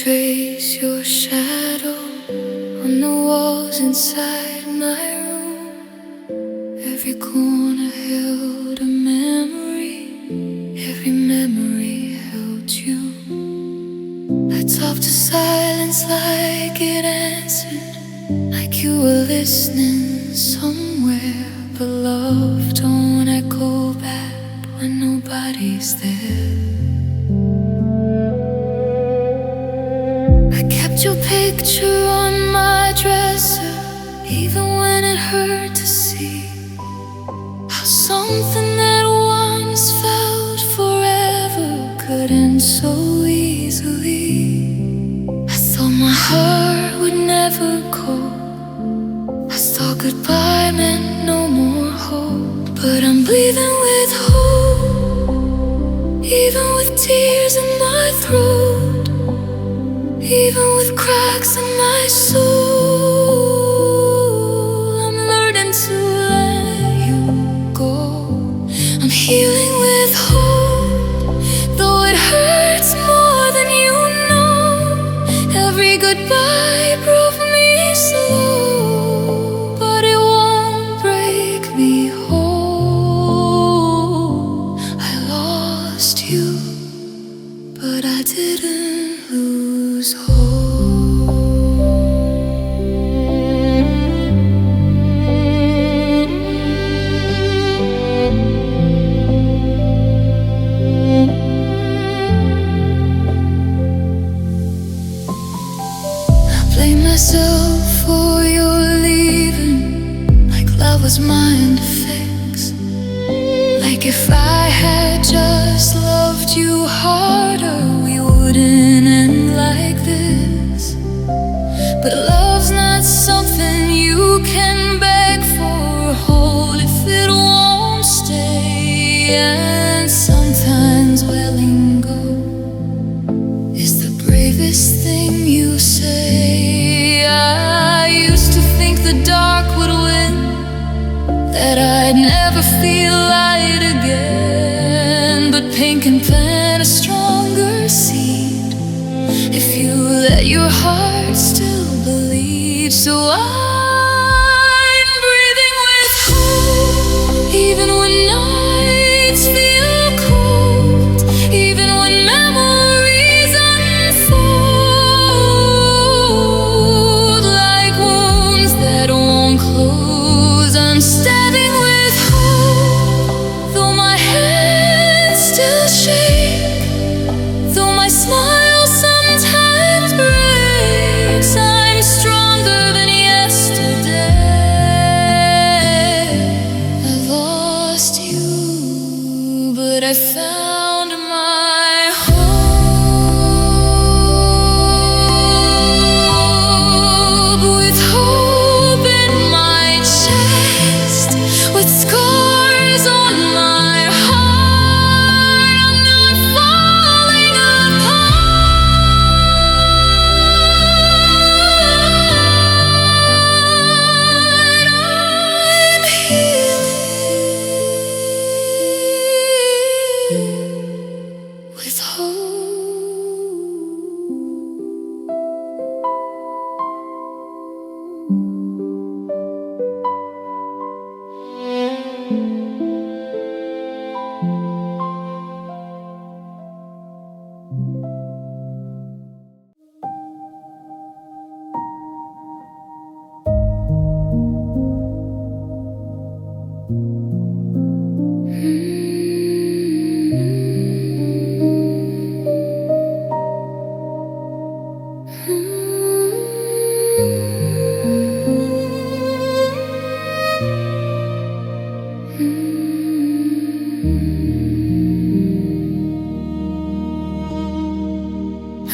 trace your shadow on the walls inside my room. Every corner held a memory, every memory held you. I talked to silence like it answered, like you were listening somewhere. But love don't echo back when nobody's there. I kept your picture on my dresser, even when it hurt to see how something that once felt forever could end so easily. I thought my heart would never go, I thought goodbye meant no more hope. But I'm breathing with hope, even with tears in my throat, even with cracks in my soul. I'm learning to let you go. I'm healing with hope, though it hurts more than you know. Every goodbye broke me slow, but it won't break me whole. I lost you, but I didn't lose hope. I blame myself for your leaving, like love was mine to fix. Like if I had just loved you harder, we wouldn't end like this. But love's not something you can beg for or hold if it won't stay. And sometimes letting go is the bravest thing you say. I used to think the dark would win, that I'd never feel light again. But pain can plant a stronger seed if you let your heart still bleed. So I'm breathing with hope, even when nights feel cold, even when memories unfold like wounds that won't close. I'm stabbing with hope, though my hands still shake, though my smile sometimes breaks. I'm stronger than yesterday. I lost you, but I found my hope. With hope in my chest, with scars on my heart, I'm not falling apart. I'm healing with hope.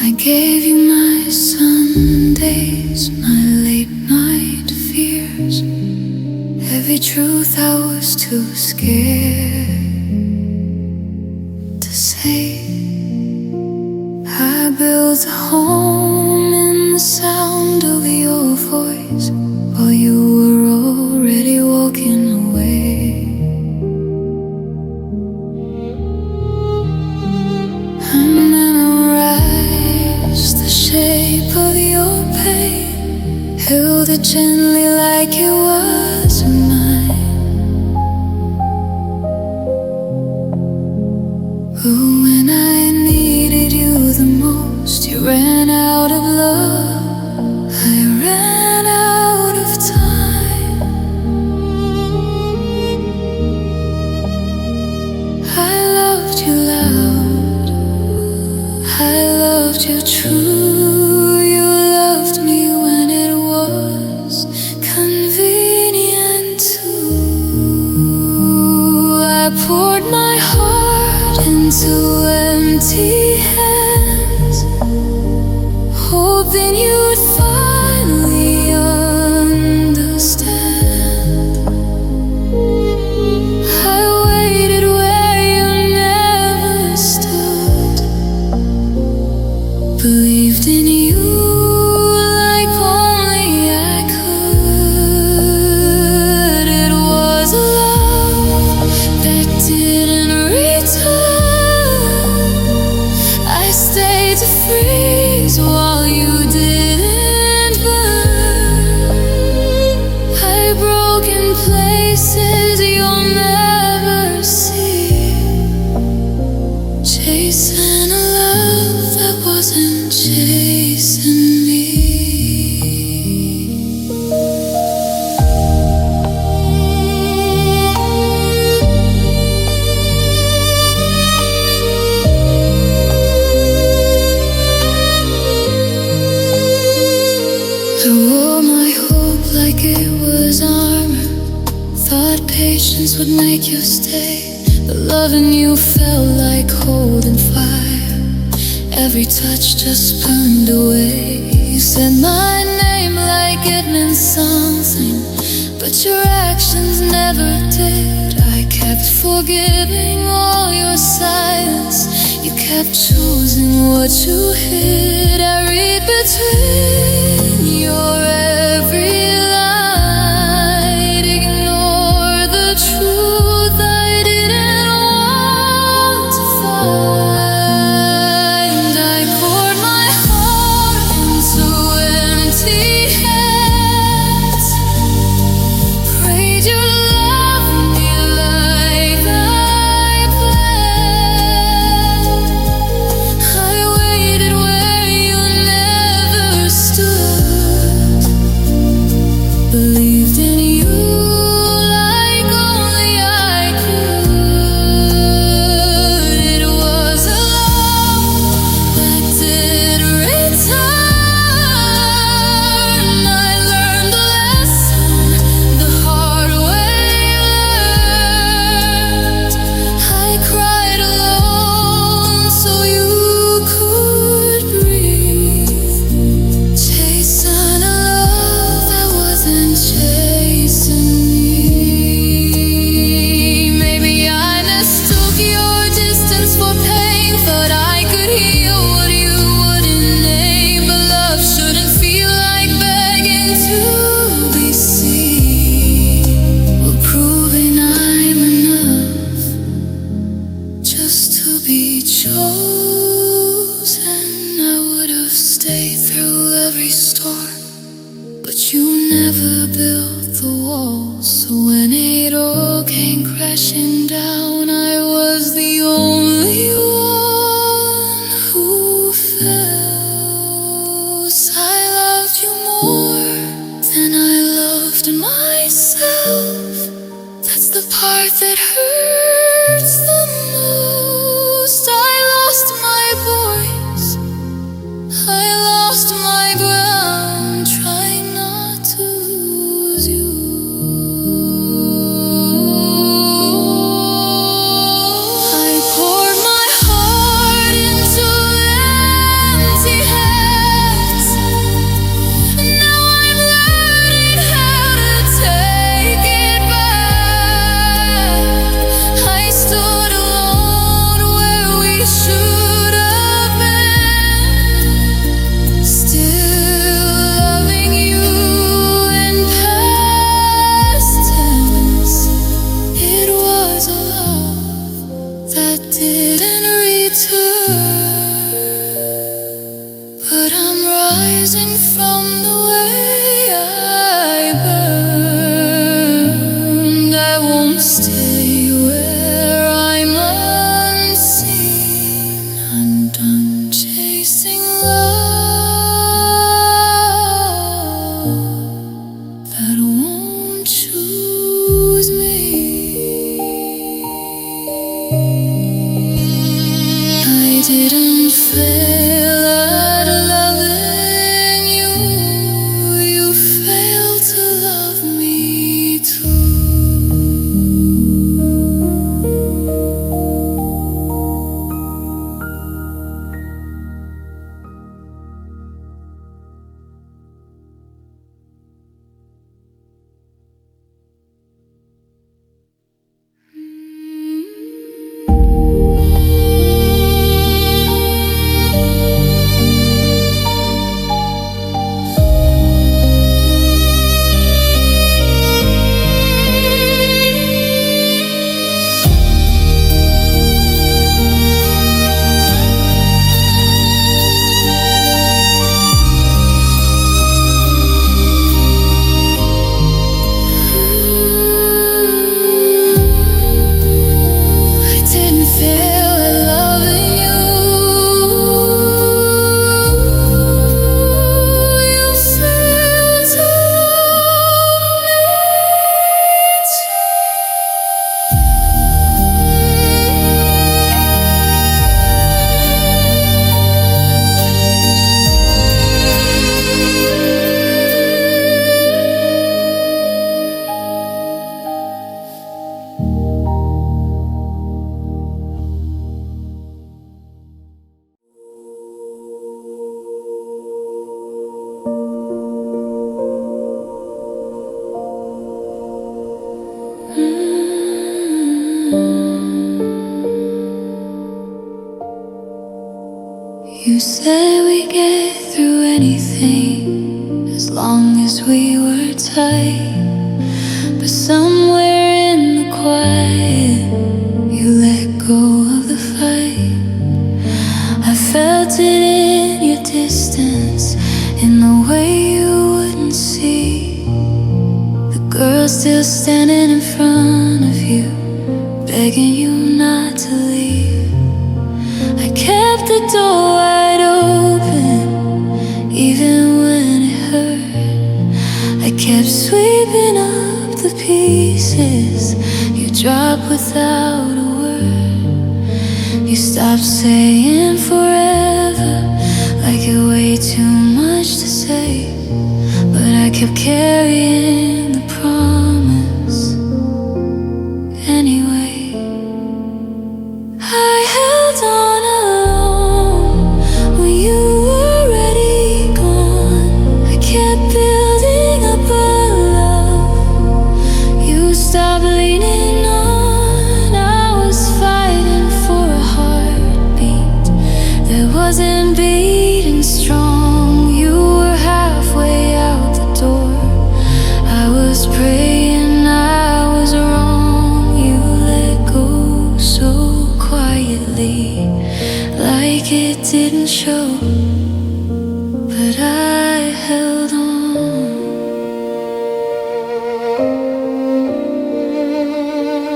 I gave you my Sundays, my late night fears, every truth I was too scared to say. I built a home in the sound of your voice while you were already walking away. And then I rise the shade But when I needed you the most, you ran out of love. I ran out of time. I loved you loud, I loved you true. You loved me when it was convenient too. I poured my heart into empty hands, hoping you'd finally understand. I waited where you never stood, believed in you like only I could. It was a love that didn't return. I stayed to freeze while you didn't burn. I broke in places you'll never see, chasing a love that wasn't chasing me. I wore my hope like it was armor, thought patience would make you stay. But loving you felt like holding fire, every touch just burned away. You said my name like it meant something, but your actions never did. I kept forgiving all your silence, you kept choosing what you hid. I read between your every line, ignore the truth I didn't want to find. I poured my heart into empty hands, prayed you loved me like I planned. I waited where you never stood, believed in you like only I could. It was a love that did return. I learned a lesson the hard way. I cried alone so you could breathe, chasing a love that wasn't chasing me. Maybe I mistook your distance for pain, thought I could heal what you wouldn't name. But love shouldn't feel like begging to be seen. We're proving I'm enough just to be chosen. I would have stayed through every storm, but you never built the walls. So when it all came crashing down, I was the only one who fell. 'Cause I loved you more than I loved myself. That's the part that hurts the most. I lost my voice, I lost my ground, trying not to lose you. didn't fail at loving you. You failed to love me too. You said we get through anything as long as we were tight. But somewhere in the quiet, you let go of the fight. I felt it in your distance, in the way you wouldn't see the girl still standing in front of you, begging you not to leave. I kept the door wide open, even when it hurt. I kept sweeping up the pieces you dropped without a word. You stopped saying forever, like it weighed too much to say. But I kept carrying the promise anyway. I held on alone when you were already gone. I kept building up a love you stopped leaning on. I was fighting for a heartbeat that wasn't beating strong. You were halfway out the door. I was praying I was wrong. You let go so quietly, like it didn't show. But I held on.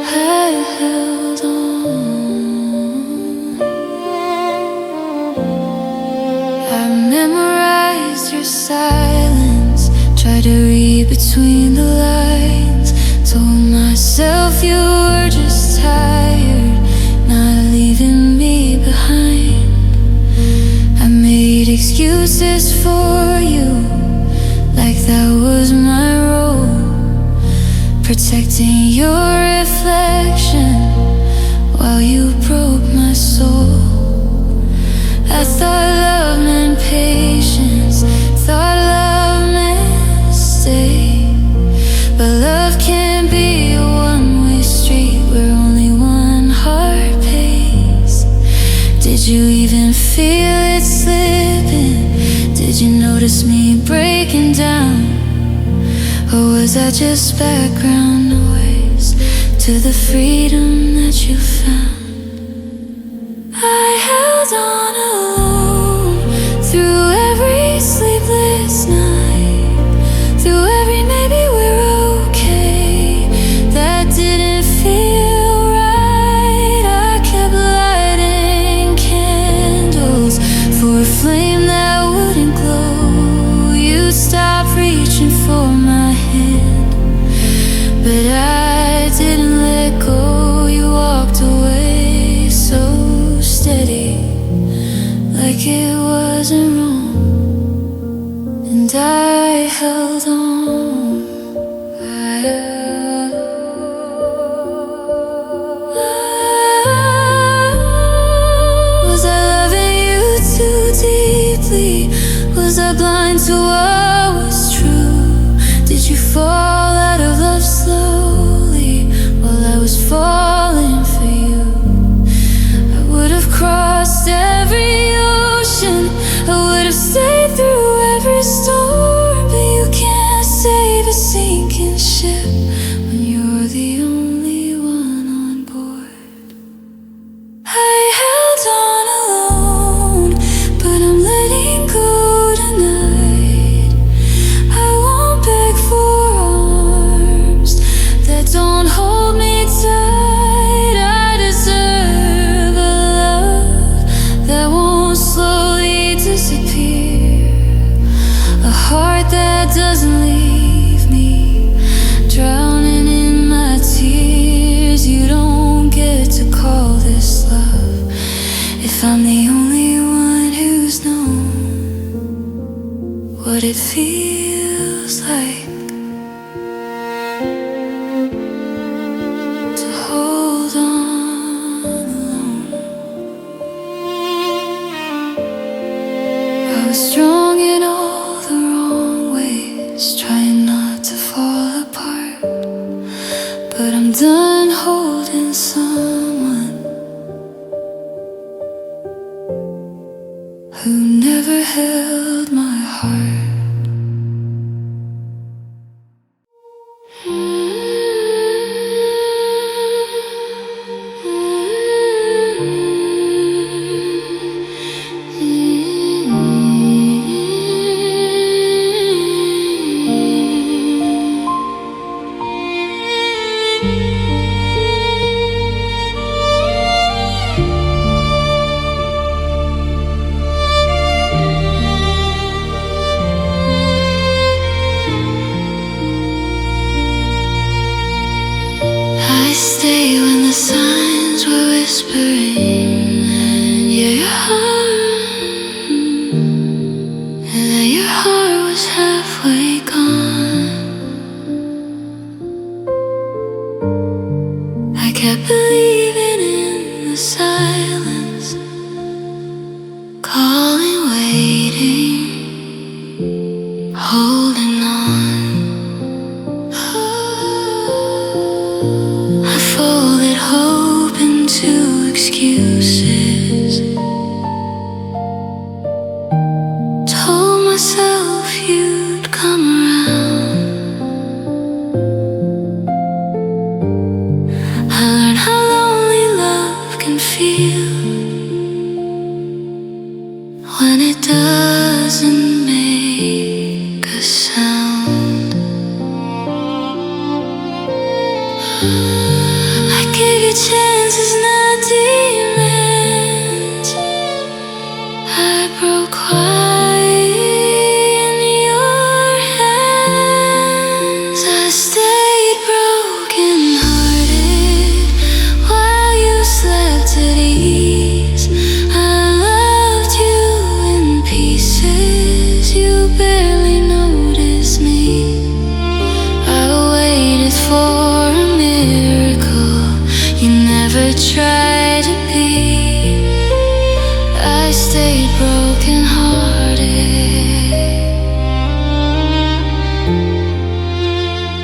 I held on. I memorized your silence, tried to read between the lines. Told myself you were just tired, not leaving me behind. I made excuses for you, like that was my role, protecting your reflection while you broke my soul. I thought love meant patience, thought love meant stay. But love can't be a one-way street where only one heart pays. Did you even feel it slipping? Did you notice me breaking down? Or was that just background noise to the freedom that you found? I held on alone through every sleepless night, through every maybe we're okay that didn't feel right. I kept lighting candles for a flame that wouldn't glow. You stopped reaching for my hand, but I didn't let go. You walked I blind to what was true? Did you fall out of love slowly while I was falling for you? I would have crossed every ocean, I would have stayed through every storm, but you can't save a sinking ship when you're the only one on board. I held on alone, but I'm letting go tonight. I won't beg for arms that don't hold me tight. I deserve a love that won't slowly disappear, a heart that doesn't leave me drowning in my tears. You don't get to call this love if I'm the only one who's known what it feels like to hold on alone. I was strong in all the wrong ways, trying not to fall apart, but I'm done holding someone who never held my heart. I stay when the signs were whispering, and your heart, and that your heart was halfway gone. I kept believing in the silence, calling, waiting, holding on. I folded hope into excuses, told myself you'd come around. I learned how lonely love can feel when it doesn't make a sound. I gave you chances, not demands. I broke quiet in your hands. I stayed broken hearted while you slept at ease. I loved you in pieces, you barely noticed me. I waited for a miracle you never tried to be. I stayed broken hearted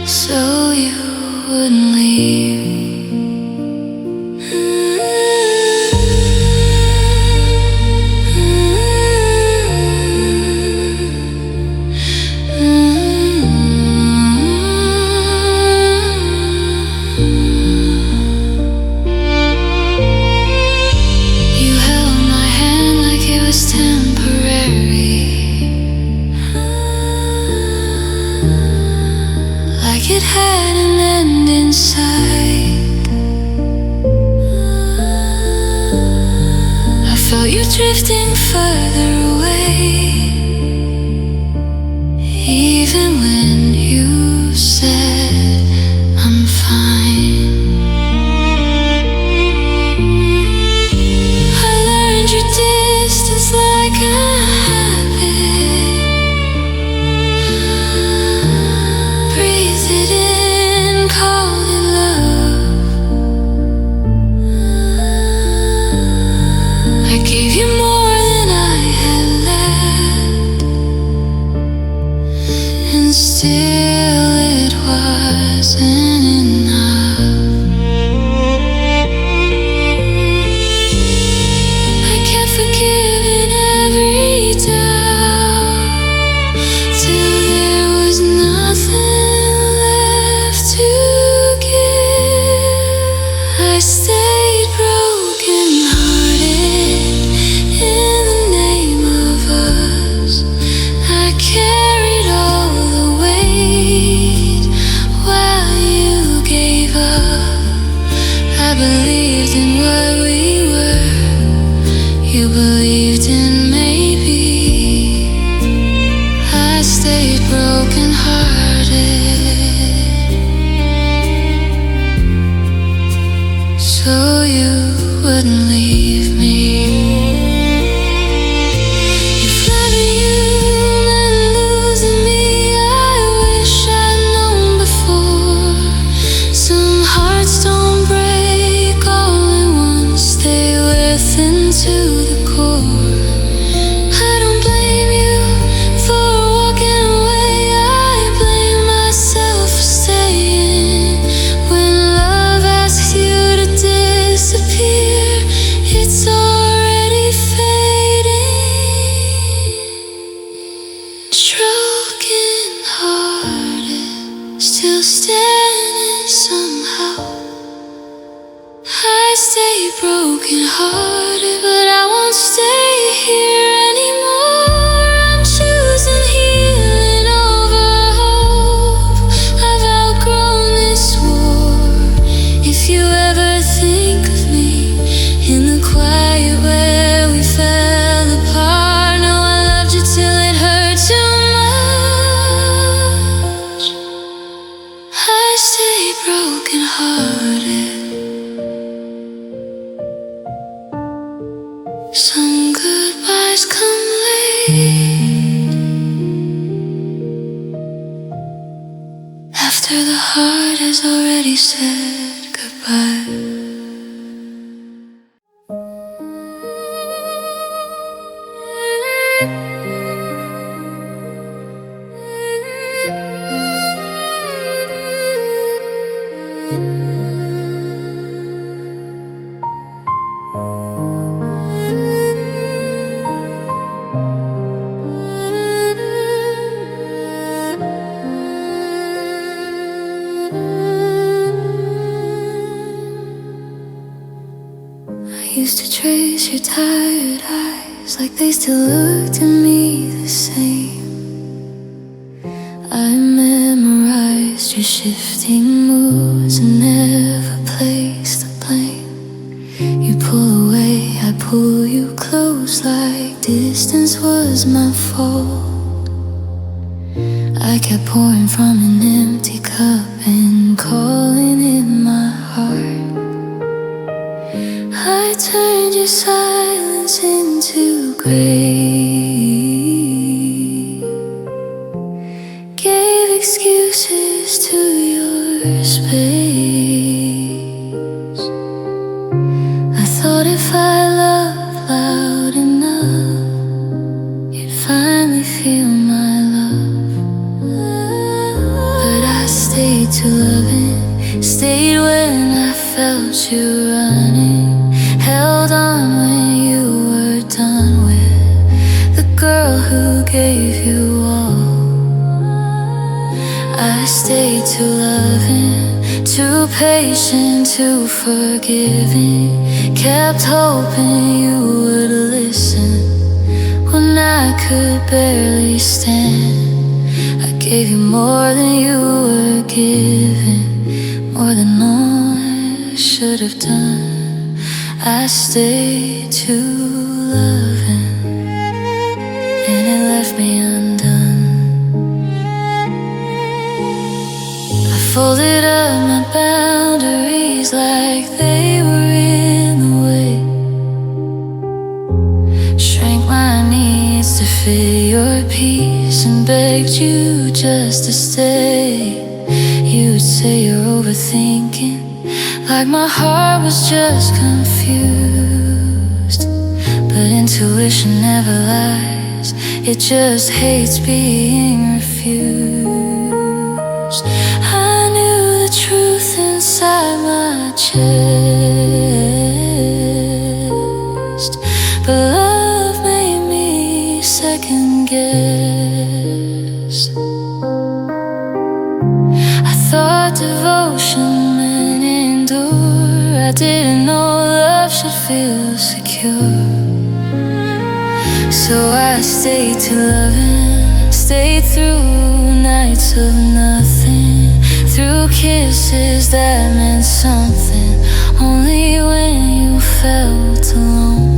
so you wouldn't leave. You held my hand like it was temporary, like it had an end in sight. I felt you drifting further away, even when you said I'm fine. I learned your distance like a habit, breathed it in, called it love. I gave you more than I had left. believed in maybe. I stayed broken-hearted so you wouldn't leave me. You've left me in and losing me. I wish I'd known before. Some hearts don't break all at once, they listen to the core. I don't blame you for walking away, I blame myself for staying. When love asks you to disappear, it's already fading. Broken hearted, still standing somehow. I stay broken hearted, but I won't stay here anymore. I'm choosing healing over hope. I've outgrown this war. If you ever think of me in the quiet where we fell apart, no, I loved you till it hurt too much. I stay broken hearted. Some goodbyes come late, after the heart has already said goodbye. I used to trace your tired eyes like they still looked at me the same. I memorized your shifting moods and never placed the blame. You pull away, I pull you close like distance was my fault. I kept pouring from an empty cup and calling it my heart. I turned your silence into grace, gave excuses to your space. I thought if I loved loud enough, you'd finally feel my love. But I stayed too loving, stayed when I felt you running, held on when you were done with the girl who gave you all. I stayed too loving, too patient, too forgiving, kept hoping you would listen when I could barely stand. I gave you more than you were given, more than I should have done. I stayed too loving, and it left me undone. I folded up my boundaries like they were in the way, shrank my needs to fit your peace and begged you just to stay. You'd say you're overthinking, like my heart was just confused. But intuition never lies, it just hates being refused. I knew the truth inside my chest, but love made me second guess. I thought devotion meant endure, I didn't know love should feel secure. So I stayed too loving, stayed through nights of nothing, through kisses that meant something only when you felt alone.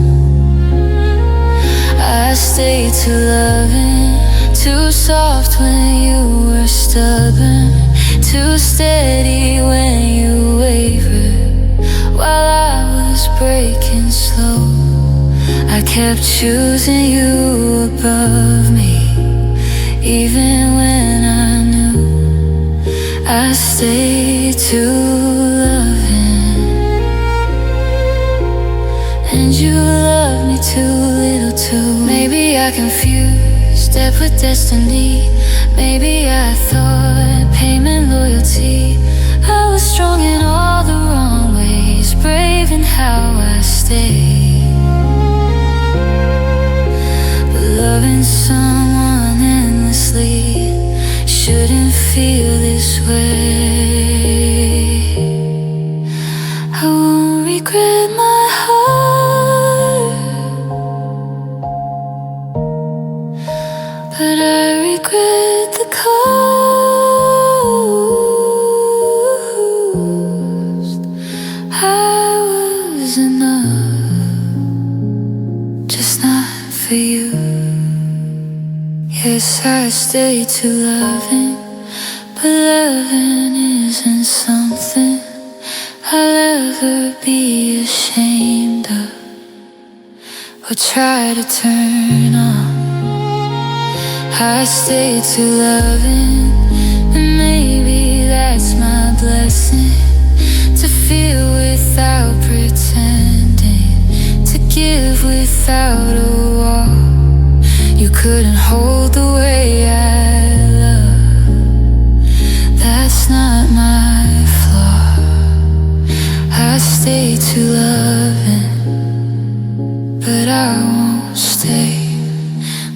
stayed too loving, too soft when you were stubborn, too steady when you wavered. While I was breaking slow, I kept choosing you above me, even when I knew I stayed too loving. And you love me too little too. Maybe I confused depth with destiny. Maybe I thought pain meant loyalty. I was strong in all the wrong ways, brave in how I stayed. But loving someone endlessly shouldn't feel this way. I won't regret my heart, but I regret the cost. I was enough, just not for you. Yes, I stayed too loving, but loving isn't something I'll ever be ashamed of or try to turn on. I stayed too loving, and maybe that's my blessing, to feel without pretending, to give without a wall. You couldn't hold the way I love, that's not my flaw. I stay too loving, but I won't stay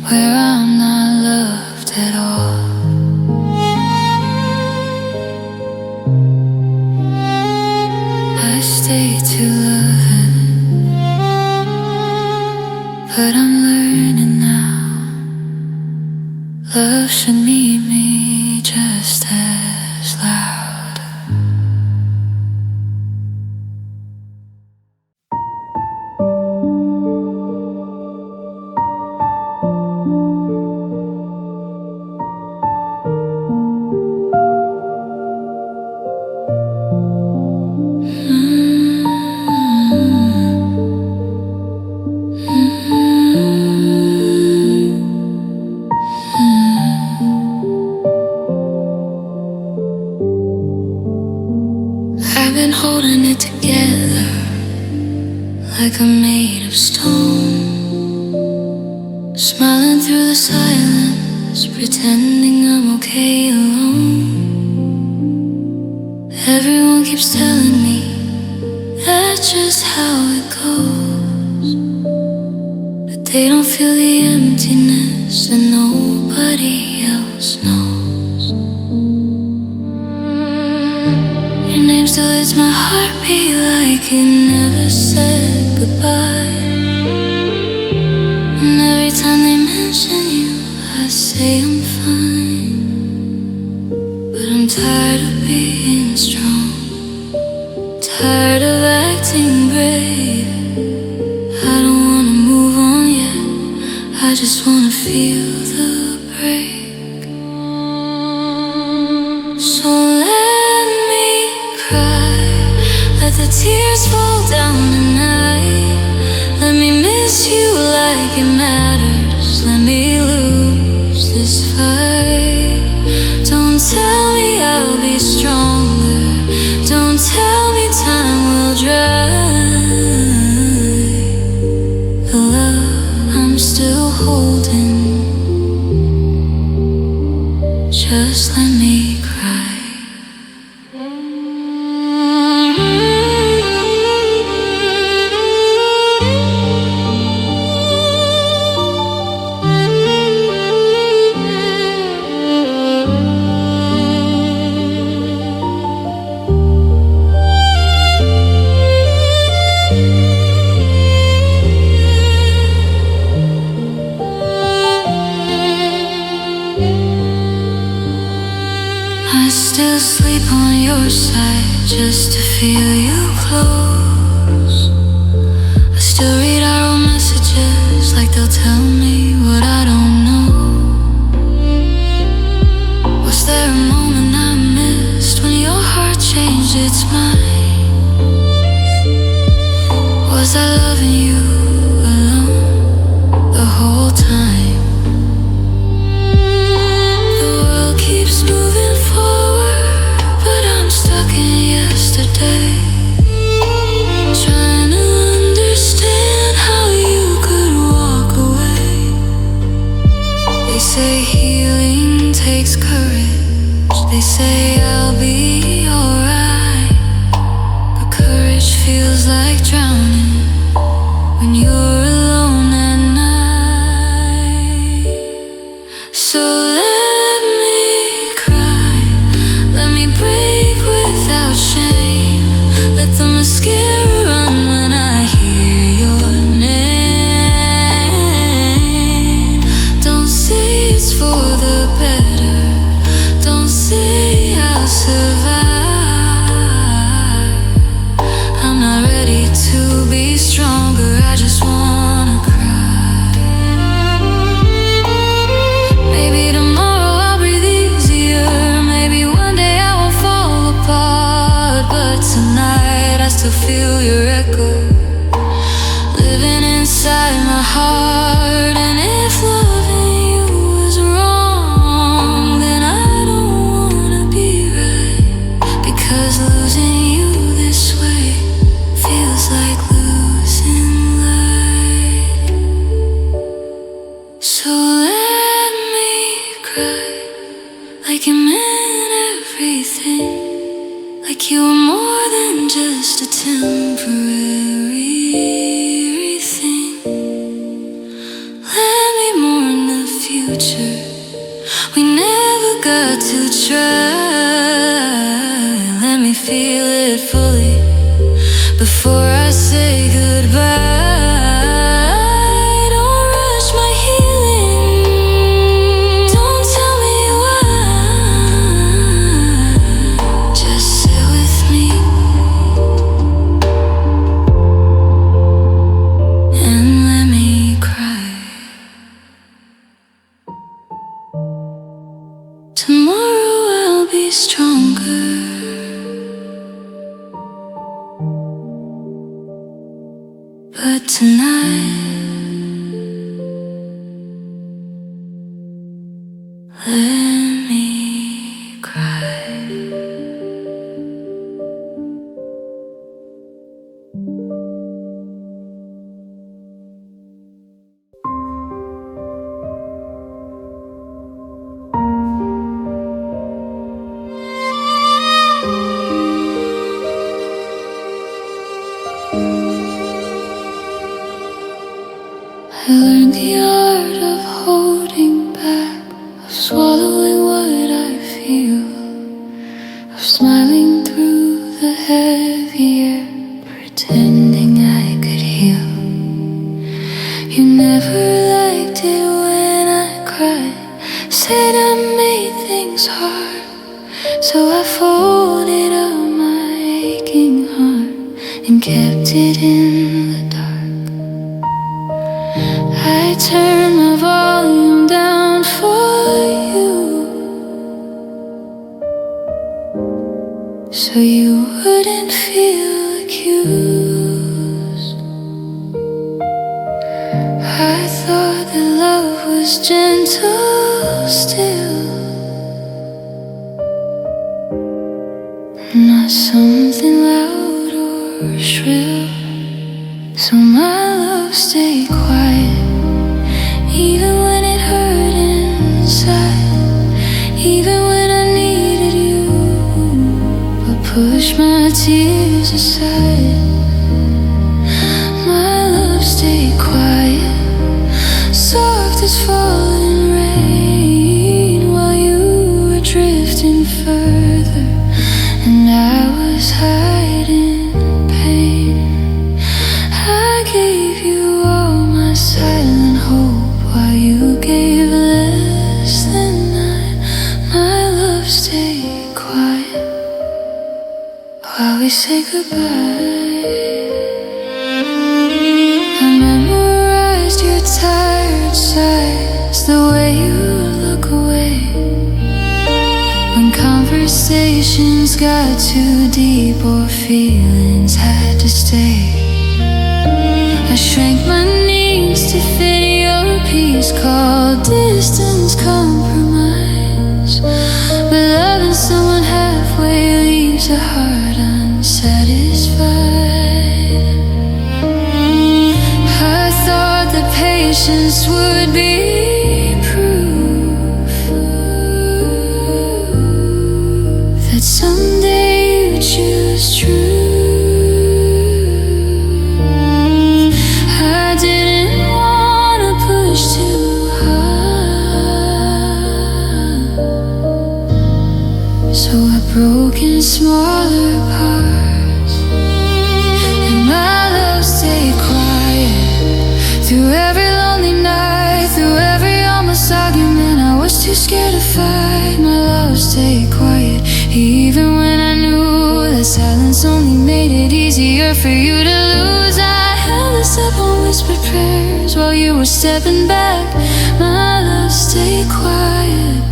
where I'm not loved at all. I stay too loving, but I'm learning now. Love should meet me just as loud. I've been holding it together like I'm made of stone, smiling through the silence, pretending I'm okay alone. Everyone keeps telling me that's just how it goes, but they don't feel the emptiness that nobody else knows. Your name still hits my heartbeat like it never said goodbye. And every time they mention you, I say I'm fine. But I'm tired of being strong, tired of acting brave. I don't wanna move on yet, I just wanna feel the break. So let me cry, let the tears fall down tonight. Let me miss you like it matters. Let me lose this fight. Don't tell me I'll be stronger, don't tell me time will dry the love I'm still holding. Just let me cry. I still sleep on your side just to feel you close. I still read our old messages like they'll tell me what it's mine. Was I loving you alone the whole time? The world keeps moving forward, but I'm stuck in yesterday, trying to understand how you could walk away. They say healing takes courage. They say I'll be alright, but courage feels like drowning when you're alone at night. So let me cry, let me break without shame. Let the mascara run when I hear your name. Don't say it's for the better, don't say I'll survive. I'm not ready to be stronger, I just wanna cry. Maybe tomorrow I'll breathe easier, maybe one day I won't fall apart, but tonight I still feel your echo living inside my heart. And if loving you was wrong, then I don't wanna be right, because losing you this way feels like losing light. So let me cry, like you meant everything, like you were more than just a temporary thing. Let me mourn the future we never got to try. Let me feel it fully before I say goodbye. Don't rush my healing, don't tell me why. Just sit with me and let me cry. Tomorrow I'll be stronger, but tonight, let me cry. I learned the art of holding back, of swallowing what I feel, of smiling through the heavy air, pretending I could heal. You never liked it when I cried, said I made things hard, so I folded up my aching heart and kept it in the dark. I turned my volume down for you, so you wouldn't feel accused. I thought that love was gentle still, not something loud or shrill. So my love stayed quiet, even when it hurt inside, even when I needed you, but pushed my tears aside. My love stayed quiet, soft as falling rain, while you were drifting further and I was hiding pain. I gave you all my silent hope, while you gave less than I. My love stayed quiet while we said goodbye. I memorized your tired sighs, the way you look away when conversations got too deep or feelings had to stay. I shrank my needs to fit your peace, called distance compromise. But loving someone halfway leaves a heart unsatisfied. I thought that patience would be proof that someday you'd choose truth. I didn't wanna push too hard, so I broke in smaller parts, and my love stayed quiet through every lonely night, through every almost argument. I was too scared to fight. My love stayed quiet, even when I knew that silence only made it easier for you to lose. I held us up on whispered prayers while you were stepping back. My love stayed quiet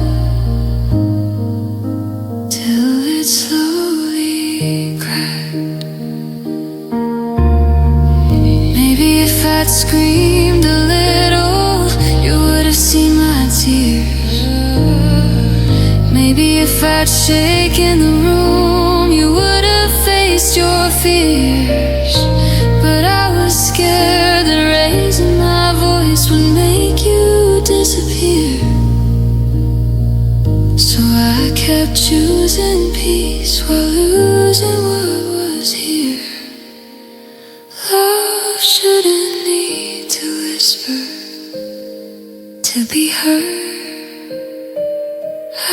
till it slowly cracked. Maybe if I'd screamed a little, you would have seen my tears. Maybe if I'd shaken the room, you would have faced your fears. But I was scared that raising my voice would make you disappear. So I kept choosing peace while losing what was here. Love shouldn't need to whisper to be heard. I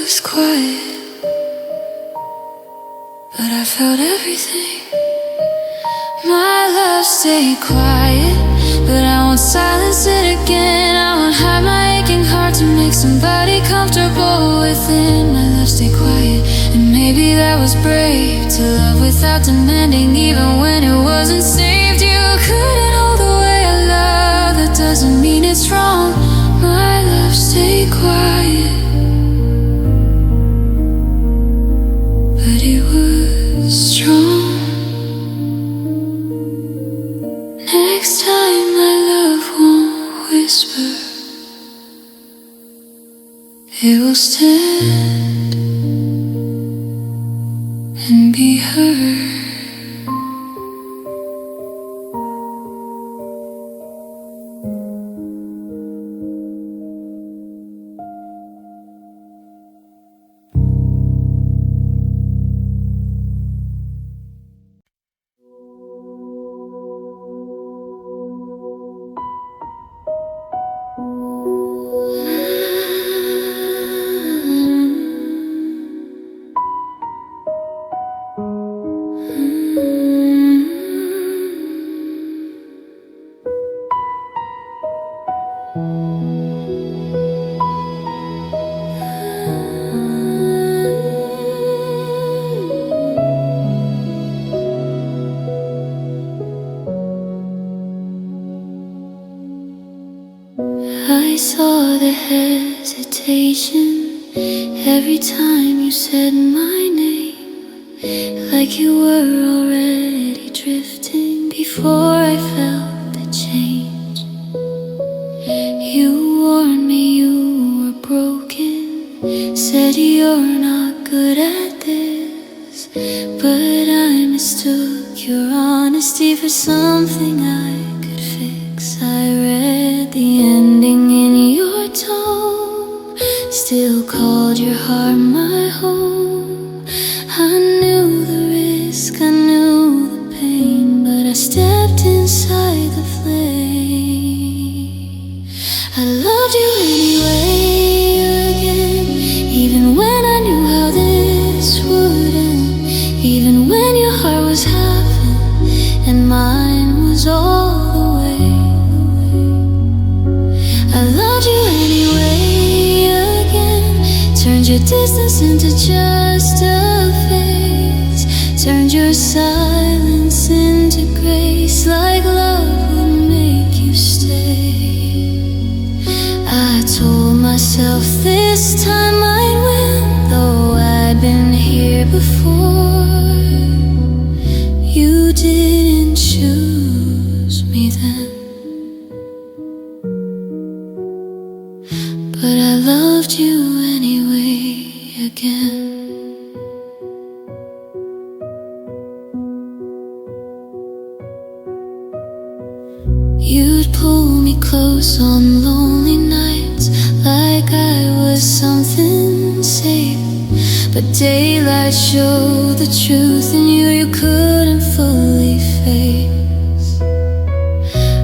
was quiet, but I felt everything. My love stayed quiet, but I won't silence it again. I won't hide my aching heart to make somebody comfortable within. My love stayed quiet, and maybe that was brave, to love without demanding, even when it wasn't saved. You couldn't hold the way I love, that doesn't mean it's wrong. My love stayed quiet, but it was strong. Next time my love won't whisper, it will stand and be heard. I saw the hesitation every time you said my name, like you were already drifting before I felt the change. You warned me you were broken, said you're not good at this, but I mistook your honesty for something I could fix. I read the ending in your tone, still called your heart my home. I knew the risk, I knew the pain, but I stepped inside the flame. I loved you anyway again, even when I knew how this would end, even when your heart was half and mine was all the way. I loved you anyway again, turned your distance into just a phase, turned your silence into grace, like love would make you stay. I told myself this time I'd win, though I'd been here me then, but I loved you anyway again. You'd pull me close on lonely nights, like I was something safe. But daylight showed the truth in you, you couldn't fully face.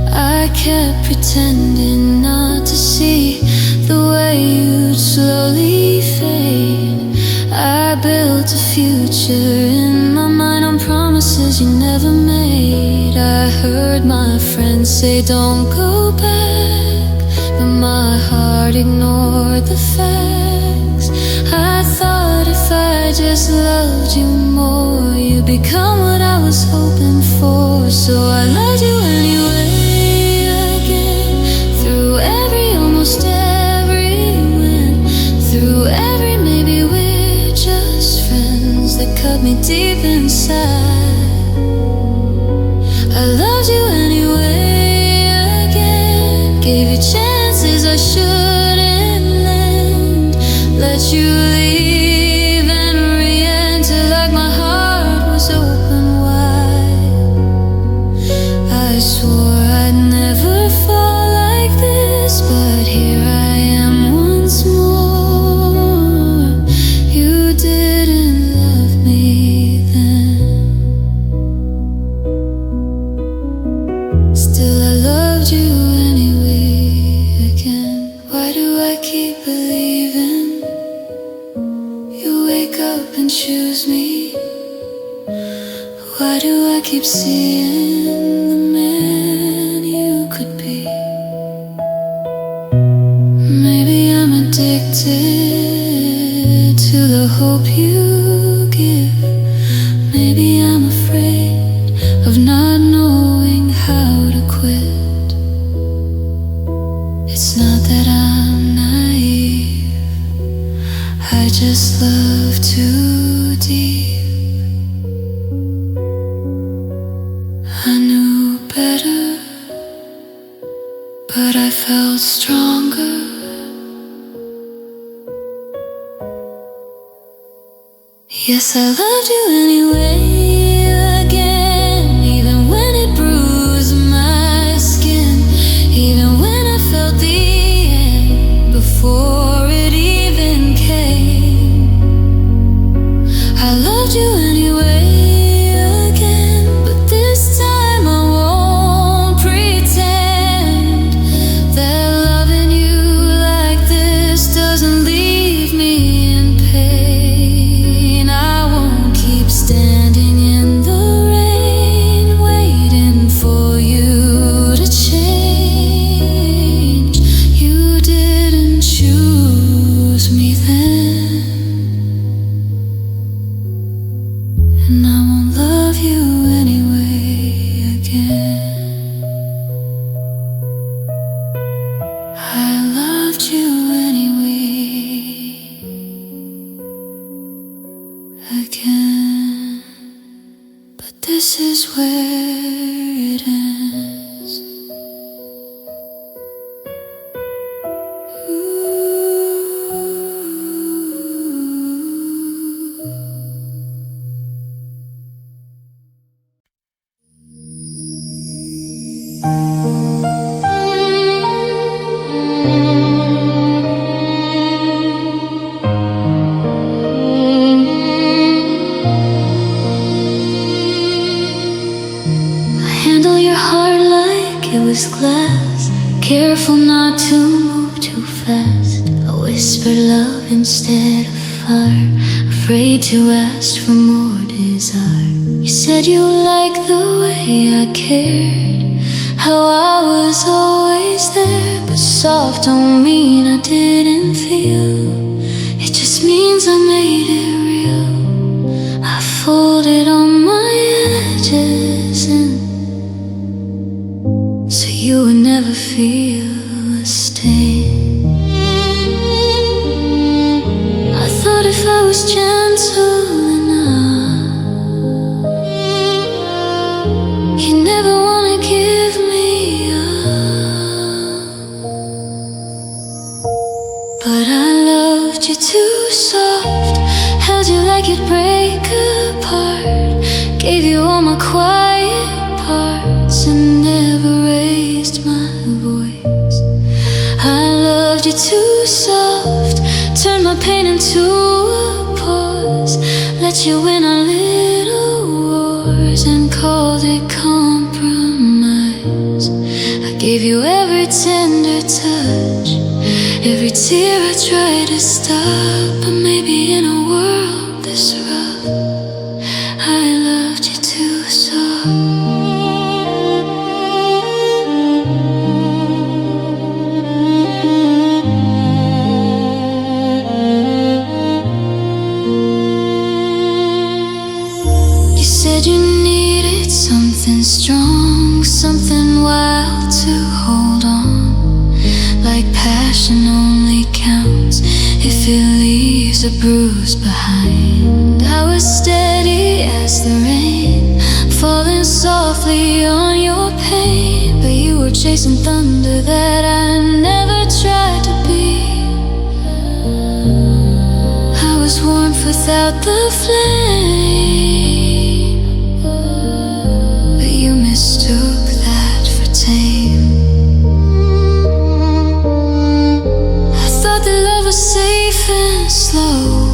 I kept pretending not to see the way you'd slowly fade. I built a future in my mind on promises you never made. I heard my friends say don't go back, but my heart ignored the facts. I thought if I just loved you more, you'd become what I was hoping for. So I loved you anyway again, through every almost every win, through every maybe we're just friends that cut me deep inside. I loved you anyway again, gave you chances I shouldn't lend, let you leave and re-enter like my heart was open wide. I swore I'd never fall like this, but here I am once more. You didn't love me then, still I loved you anyway again. Why do I keep believing you wake up and choose me? Why do I keep seeing the man you could be? Maybe I'm addicted to the hope you give. Maybe I'm afraid of not knowing how to quit. It's not that I'm naive, I just love too deep. I knew better, but I felt stronger. Yes, I loved you anyway again, even when it bruised my skin, even when I felt the end before it even came. I loved you anyway again, but this time I won't pretend that loving you like this doesn't leave me in pain. I won't keep standing in the rain, waiting for you to change. You didn't choose me then, and I won't love you anyway again. I loved you anyway again, but this is where it ends. Handle your heart like it was glass, careful not to move too fast. I whispered love instead of fire, afraid to ask for more desire. You said you liked the way I cared, how I was always there, but soft don't mean I didn't feel. It just means I made it real. I folded on my edges and so you would never feel a stain. I thought if I was gentle enough, you'd never wanna give me too soft, turn my pain into a pause, let you win our little wars and called it compromise. I gave you every tender touch, every tear I tried to stop, but maybe in a world this rough, I loved you too soft. You needed something strong, something wild to hold on. Like passion only counts if it leaves a bruise behind. I was steady as the rain, falling softly on your pain, but you were chasing thunder that I never tried to be. I was warmth without the flame, mistook that for tame. I thought that love was safe and slow,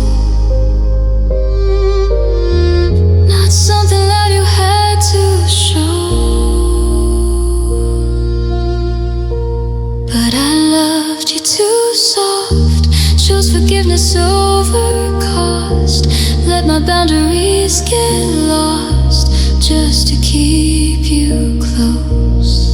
not something loud you had to show. But I loved you too soft, chose forgiveness over cost, let my boundaries get lost just to keep you close.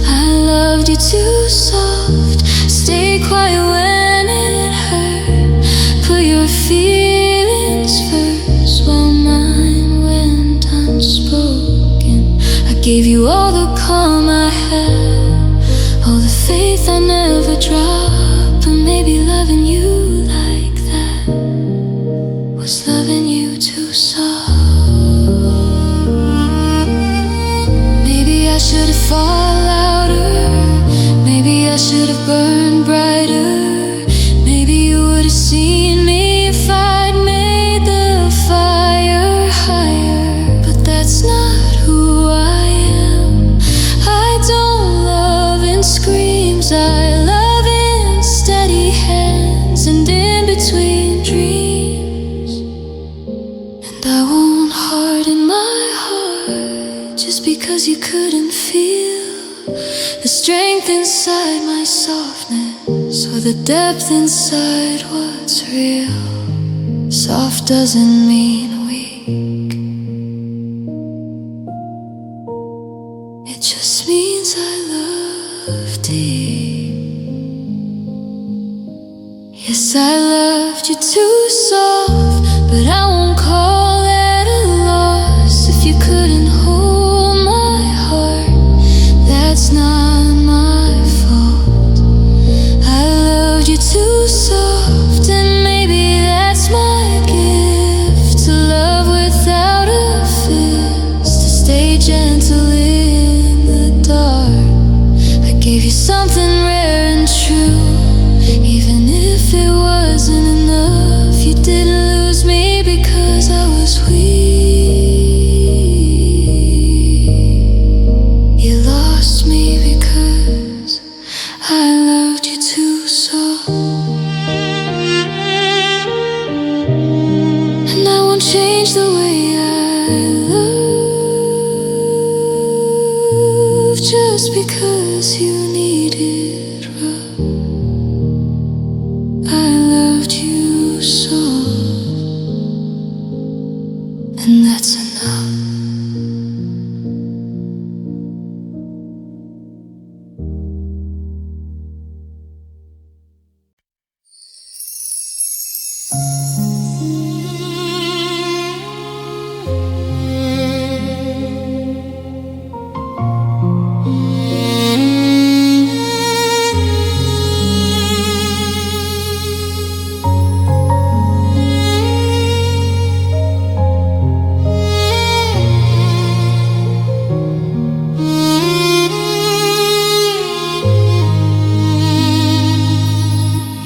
I loved you too soft, stay quiet when it hurt, put your feelings first while mine went unspoken. I gave you all the calm I had, all the faith I never dropped, but maybe loving you like that was loving you too soft. I should have fallen louder, maybe I should have burned brighter, maybe you would have seen me if I'd made the fire higher. But that's not who I am. I don't love in screams, I love in steady hands and in between dreams. And I won't harden my heart just because you couldn't feel the strength inside my softness or the depth inside what's real. Soft doesn't mean weak, it just means I love deep. Yes, I loved you too soft, but I won't call that a loss if you couldn't hold my heart. That's not my fault. I loved you too soft, and maybe that's my gift, to love without a fist, to stay gentle in the dark. I gave you something rare and true, even if it wasn't enough. You didn't lose me because I was weak. You lost me because I loved you too soft. And I won't change the way I love just because you need it rough. I loved you soft, and that's enough.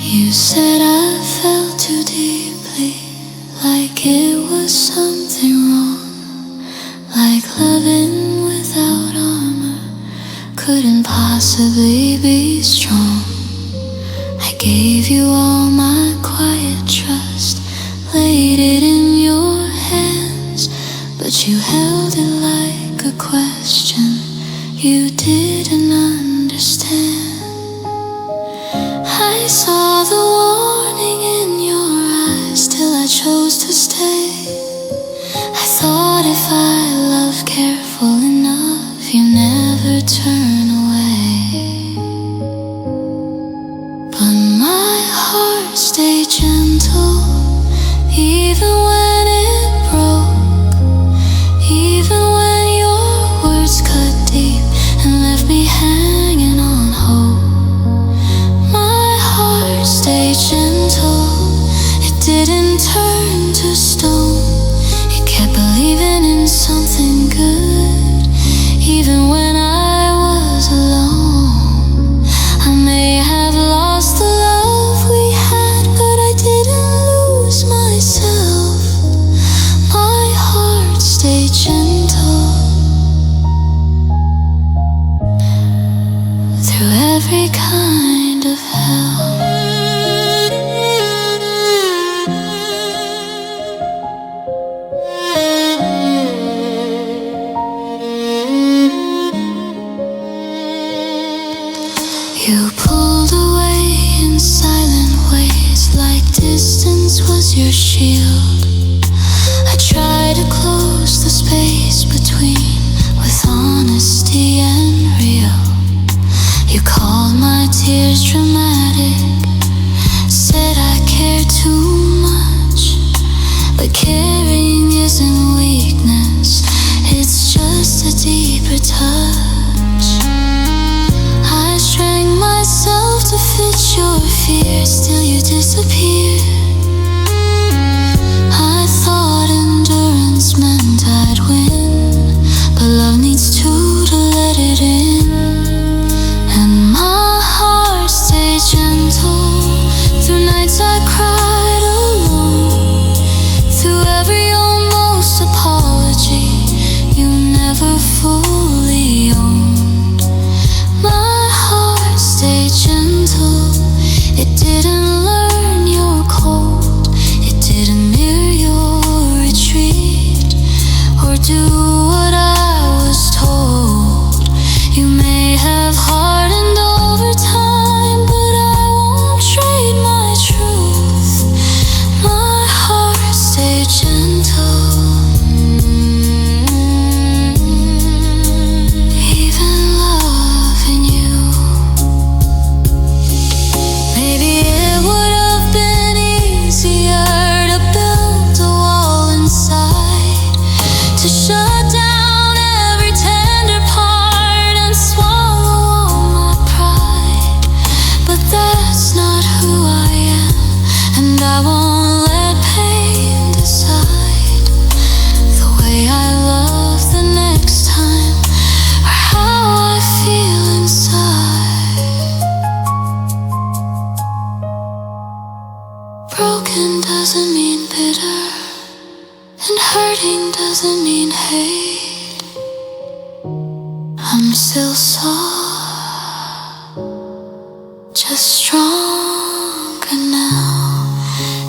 You said I felt too deeply, like it was something wrong, like loving without armor couldn't possibly be strong. I gave you all my quiet trust, laid it in your hands, but you held it like a question you didn't understand. I saw the warning in your eyes, till I chose to stay. I thought if I love careful enough, you never turn away. But my heart stayed gentle, even when it broke, even when your words cut deep and left me hanging on hope. My heart stayed gentle, it didn't turn to stone. It kept believing in something good, even when I was alone. I may have lost the love we had, but I didn't lose myself. My heart stayed gentle through every kind of hell. You pulled away in silent ways, like distance was your shield. I tried to close the space between with honesty and real. You called my tears dramatic, said I care too much, but caring isn't weakness, it's just a deeper touch. I strang myself to fit your fears, still you disappeared. I thought endurance meant I'd win, but love needs two to let it in. And my heart stayed gentle through nights I cried alone, through every almost apology you never fully owned. My heart stayed gentle, it didn't learn your cold, it didn't mirror your retreat, or do what I was told. You may have hardened over time, but I won't trade my truth. My heart stayed gentle, even loving you. Maybe it would have been easier to build a wall inside, to shut down every tender part and swallow all my pride. But that's not who I am, and I won't let pain decide the way I love the next time, or how I feel inside. Broken doesn't mean bitter, and hurting doesn't mean hate. I'm still soft, just stronger now.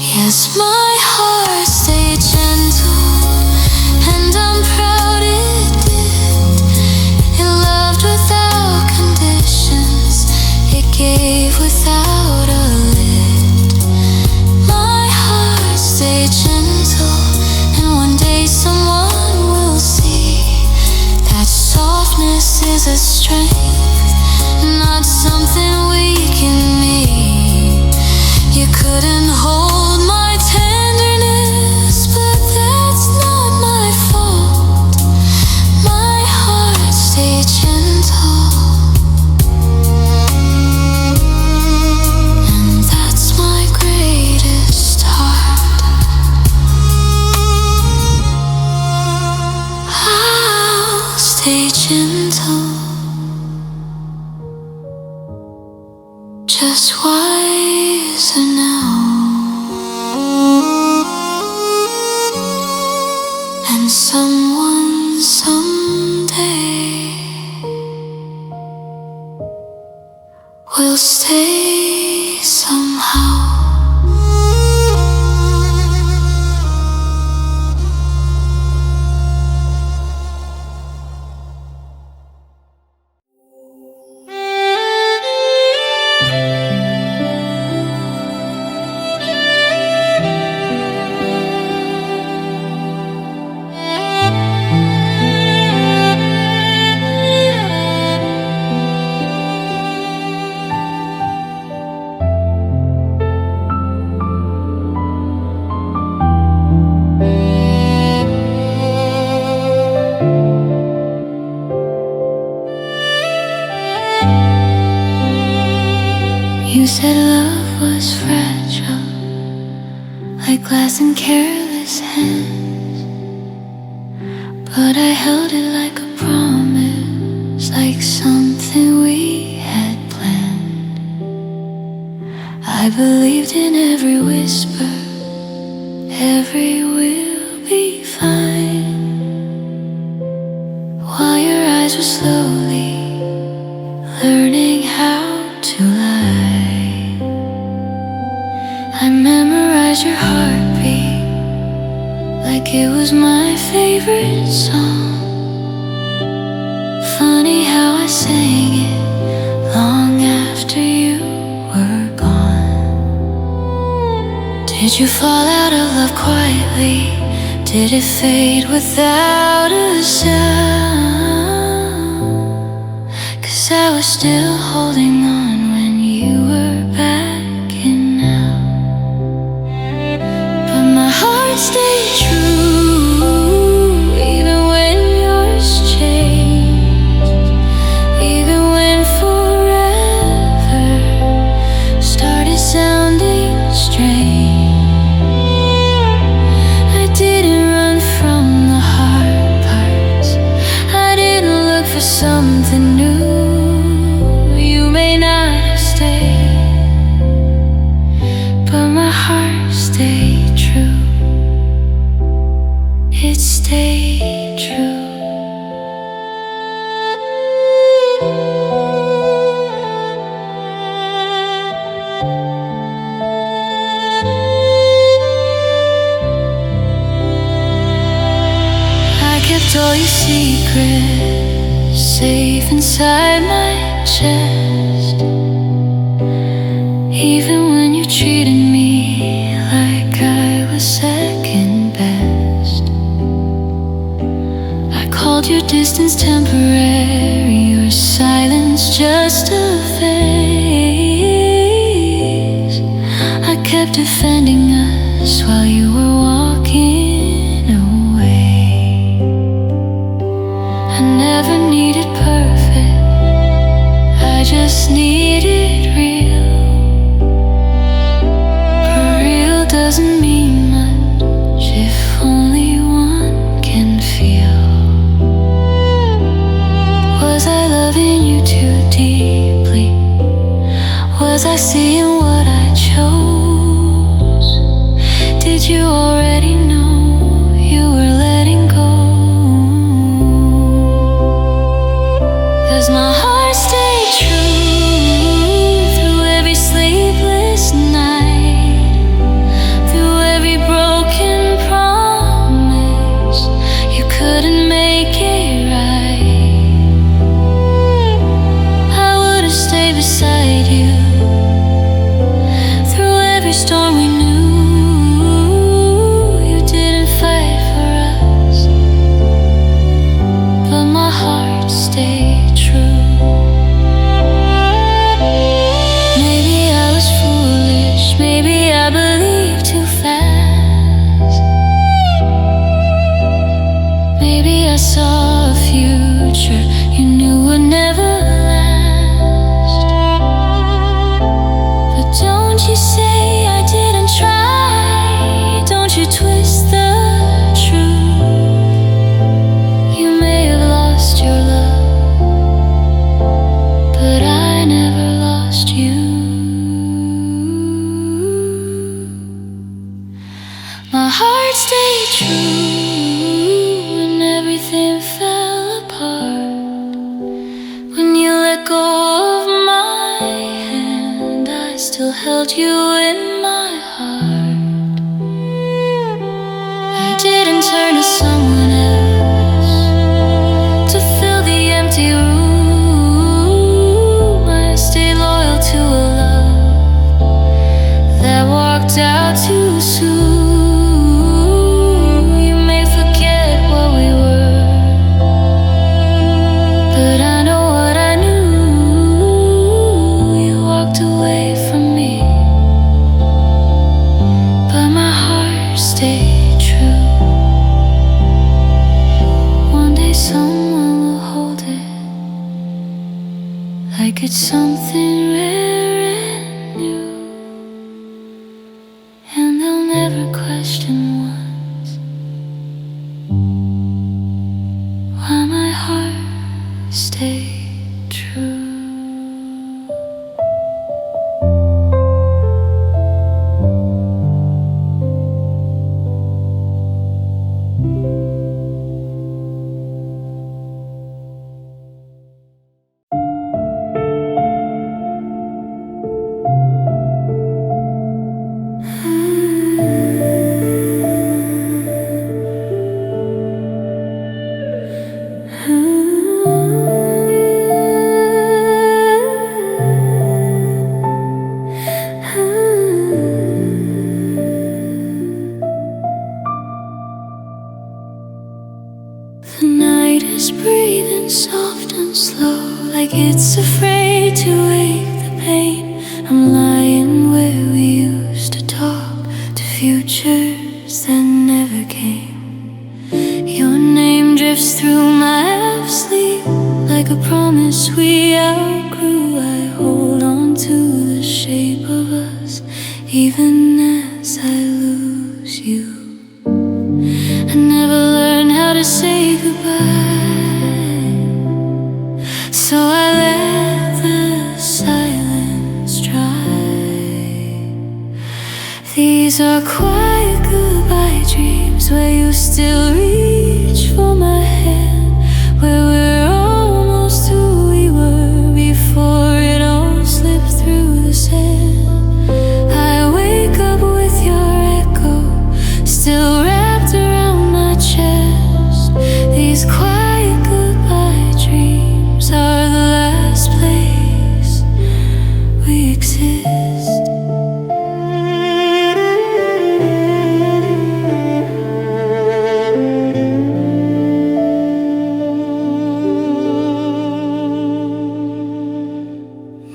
Yes, my heart stayed gentle, and I'm proud it did. It loved without conditions, it gave without a lid. My heart stayed gentle, and one day someone will see that softness is a strength, not something weak in me. You couldn't hold my tenderness, but that's not my fault. My heart stayed gentle, and that's my greatest heart. I'll stay gentle, just wiser now. And someone someday will stay somehow. You said love was fragile, like glass in careless hands, but I held it like a promise, like something we had planned. I believed in every whisper, every "we'll be fine," while your eyes were slowly learning how to lie. I memorized your heartbeat like it was my favorite song. Funny how I sang it long after you were gone. Did you fall out of love quietly? Did it fade without a sound? 'Cause I was still holding on when you were backing out. But my heart stayed true, even when yours changed, even when forever started sounding strange. I didn't run from the hard parts, I didn't look for something new. You may not have stayed, but my heart stayed true. It stayed true. I kept all your secrets safe inside my chest, even when you treated me like I was second best. I called your distance temporary, your silence just a phase. I kept defending us while you were walking away. I never needed perfect, I just needed real. But real doesn't mean much if only one can feel. Was I loving you too deeply? Was I seeing what I chose? Did you already know you were letting go? 'Cause my heart stayed true through every sleepless night, through every broken promise you couldn't make it right. I would've stayed beside you through every storm we knew. You didn't fight for us, but my heart stayed true. Maybe I was foolish, maybe I believed too fast. Maybe I saw a future you knew would never last. But don't you say I didn't try, don't you twist the truth. You may have lost your love, but I never lost you. My heart stayed true when everything fell apart. When you let go of my hand, I still held you in my heart. I didn't turn to someone else to fill the empty room. I stayed loyal to a love that walked out too soon. You may forget what we were, but I know what I knew. You walked away from me, but my heart stayed true. One day someone will hold it like it's something rare and new, and they'll never question once why my heart stayed true. The night is breathing soft and slow, like it's afraid to wake the pain. I'm lying where we used to talk to futures that never came. Your name drifts through my half-sleep like a promise we outgrew. I hold on to the shape of us even as I lose you. I never learned how to say goodbye, so I let the silence dry. These are quiet goodbye dreams where you still reach for my hand, where we're almost who we were before it all slipped through the sand. I wake up with your echo still wrapped around my chest. These quiet goodbye dreams are the last place we exist.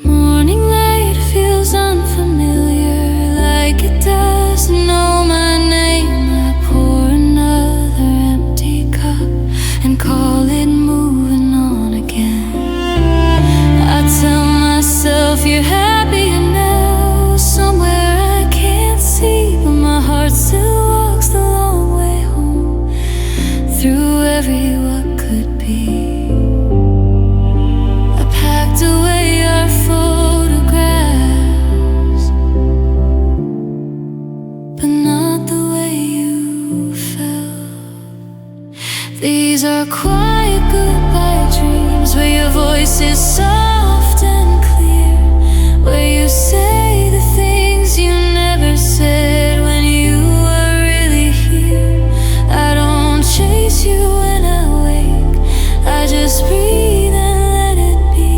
Morning light feels unfamiliar, like it doesn't know my name. I pour another empty cup and call it moving on again. I tell myself you're happier now, somewhere I can't see, but my heart still walks the long way home through every what could be. I packed away our photographs, but not the way you felt. These are quiet goodbye dreams where your voice is soft and clear, where you say the things you never said when you were really here. I don't chase you when I wake, I just breathe and let it be.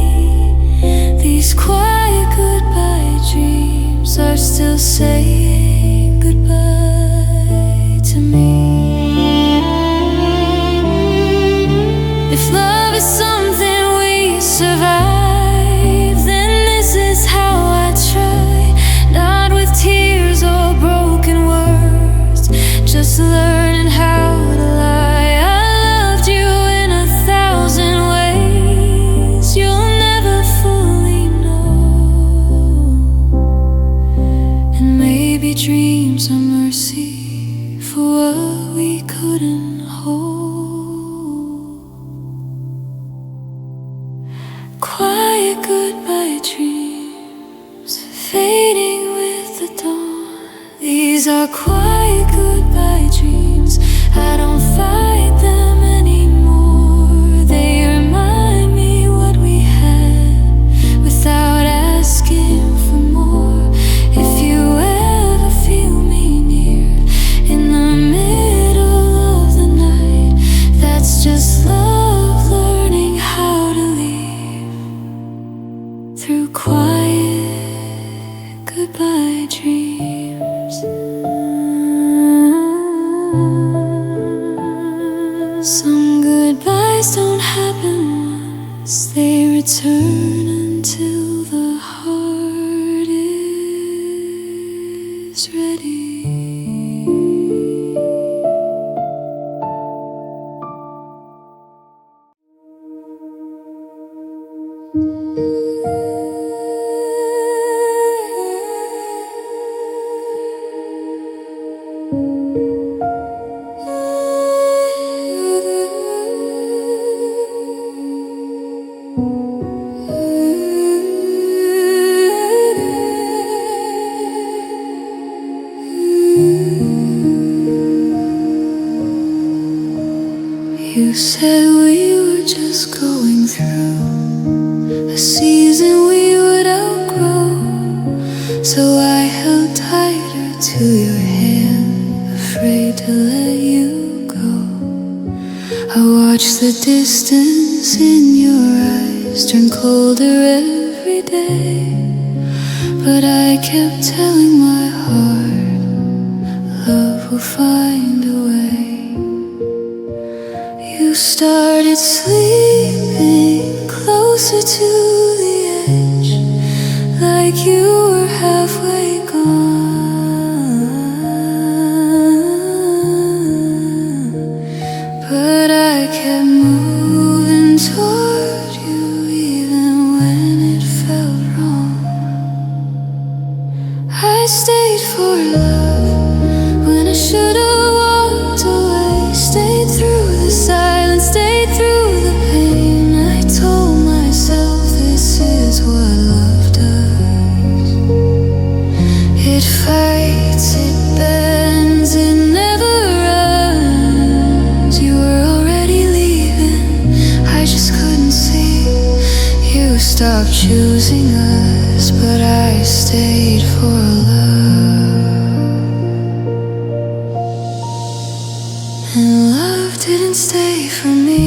These quiet goodbye dreams are still saying goodbye to me. If love is something we survive, then this is how I try. Not with tears or broken words, just learning how to lie. I loved you in 1,000 ways you'll never fully know. And maybe dreams are mercy for what we couldn't hold. Quiet goodbye dreams fading with the dawn. These are quiet goodbye dreams. I don't fight them anymore. They remind me what we had without asking for more. through quiet goodbye dreams. Some goodbyes don't happen once, they return until the heart is ready. You said we were just going through a season we would outgrow, so I held tighter to your hand, afraid to let you go. I watched the distance in your eyes turn colder every day, but I kept telling my heart, love will find a way. You started sleeping closer to the edge, like you were halfway gone. But I kept moving toward you even when it felt wrong. I stayed for love when I should have walked away, stayed through the silence, stayed through the pain. I told myself this is what love does. It fights, it bends, it never runs. You were already leaving, I just couldn't see. You stopped choosing us, but I stayed for love. And love didn't stay for me.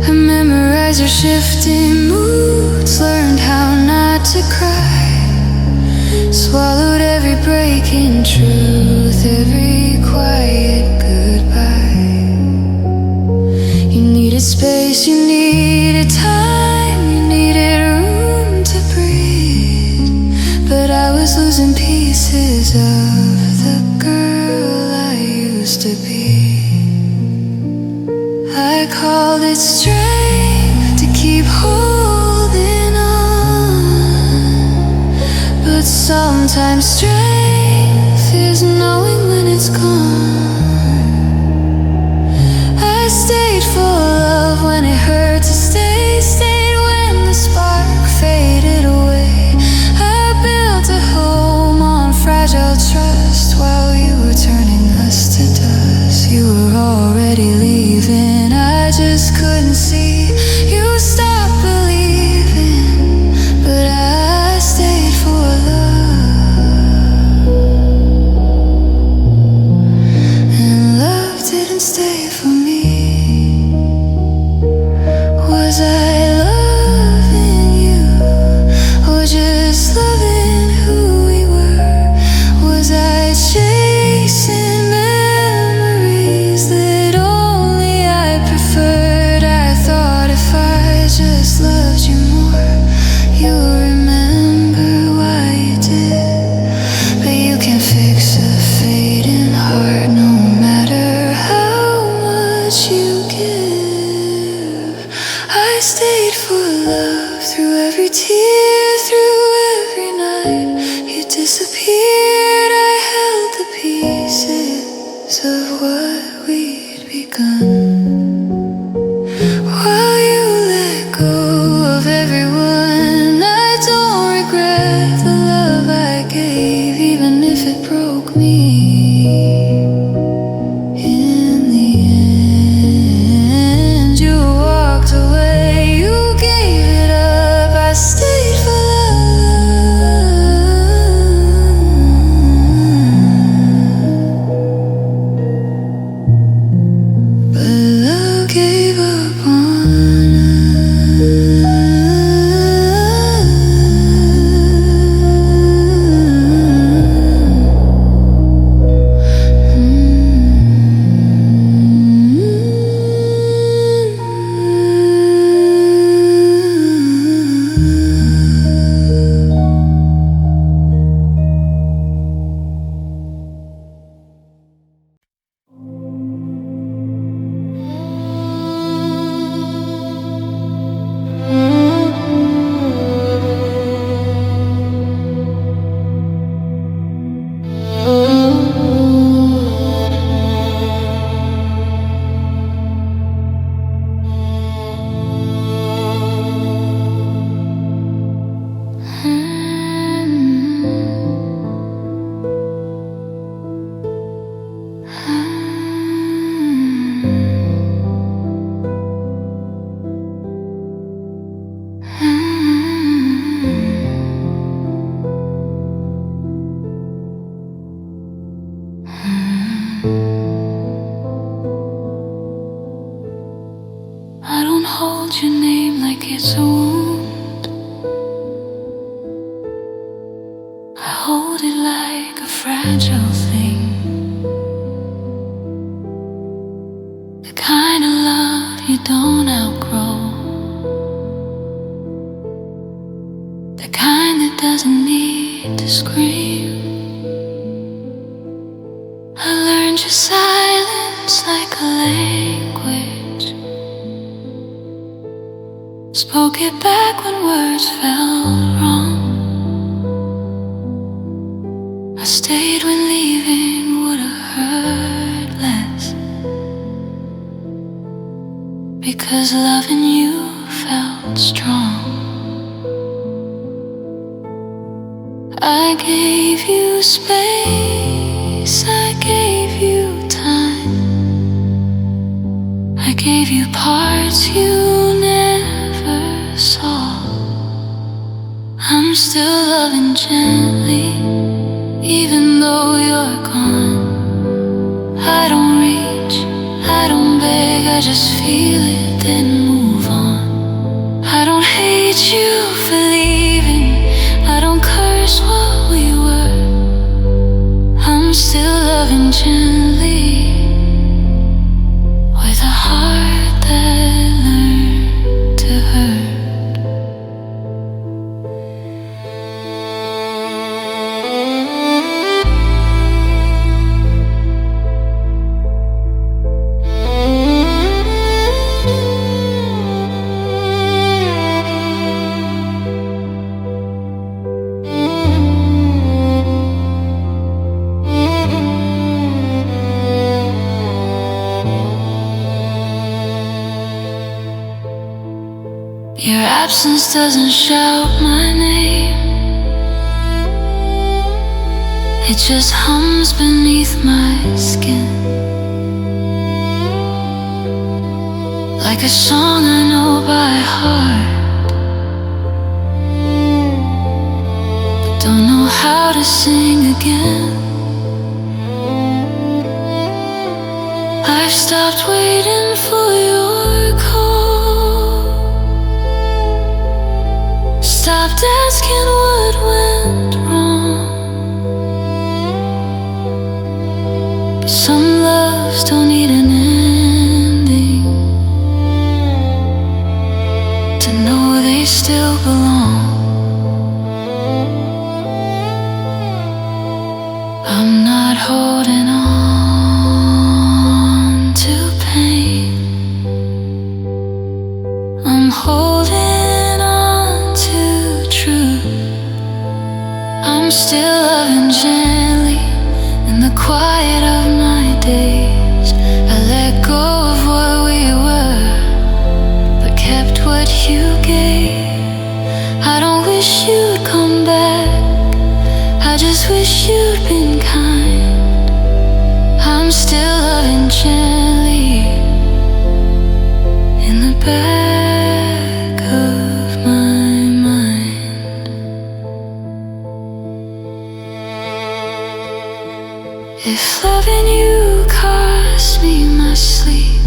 I memorized your shifting moods, learned how not to cry, swallowed every breaking truth, every quiet goodbye. You needed space, you needed time, you needed room to breathe, but I was losing pieces of the girl I used to be. I called it strength to keep holding on, but sometimes strength is knowing when it's gone. I stayed for love when it hurt to stay, stayed when the spark faded away. I built a home on fragile trust while you were turning us to dust. You were already leaving, I just couldn't see. You stopped believing, but I stayed for love. hold it like a fragile thing, the kind of love you don't outgrow, the kind that doesn't need to scream. I learned your silence like a language, spoke it back when words felt wrong. I stayed when leaving would've hurt less, because loving you felt strong. I gave you space, I gave you time, I gave you parts you never saw. I'm still loving gently, even though you're gone. I don't reach, I don't beg, I just feel it, then move on. I don't hate you for leaving, I don't curse what we were. I'm still loving gently, with a heart that learned to hurt. Your absence doesn't shout my name, it just hums beneath my skin, like a song I know by heart, but don't know how to sing again. I've stopped waiting for your call, stopped asking what went wrong. Some loves don't need an ending to know they still belong. I'm not holding on to pain, I'm holding on to truth. I'm still loving gently in the quiet of my days. I let go of what we were, but kept what you gave. I don't wish you'd come back, I just wish you'd been kind. I'm still loving gently in the back of my mind. If loving you cost me my sleep,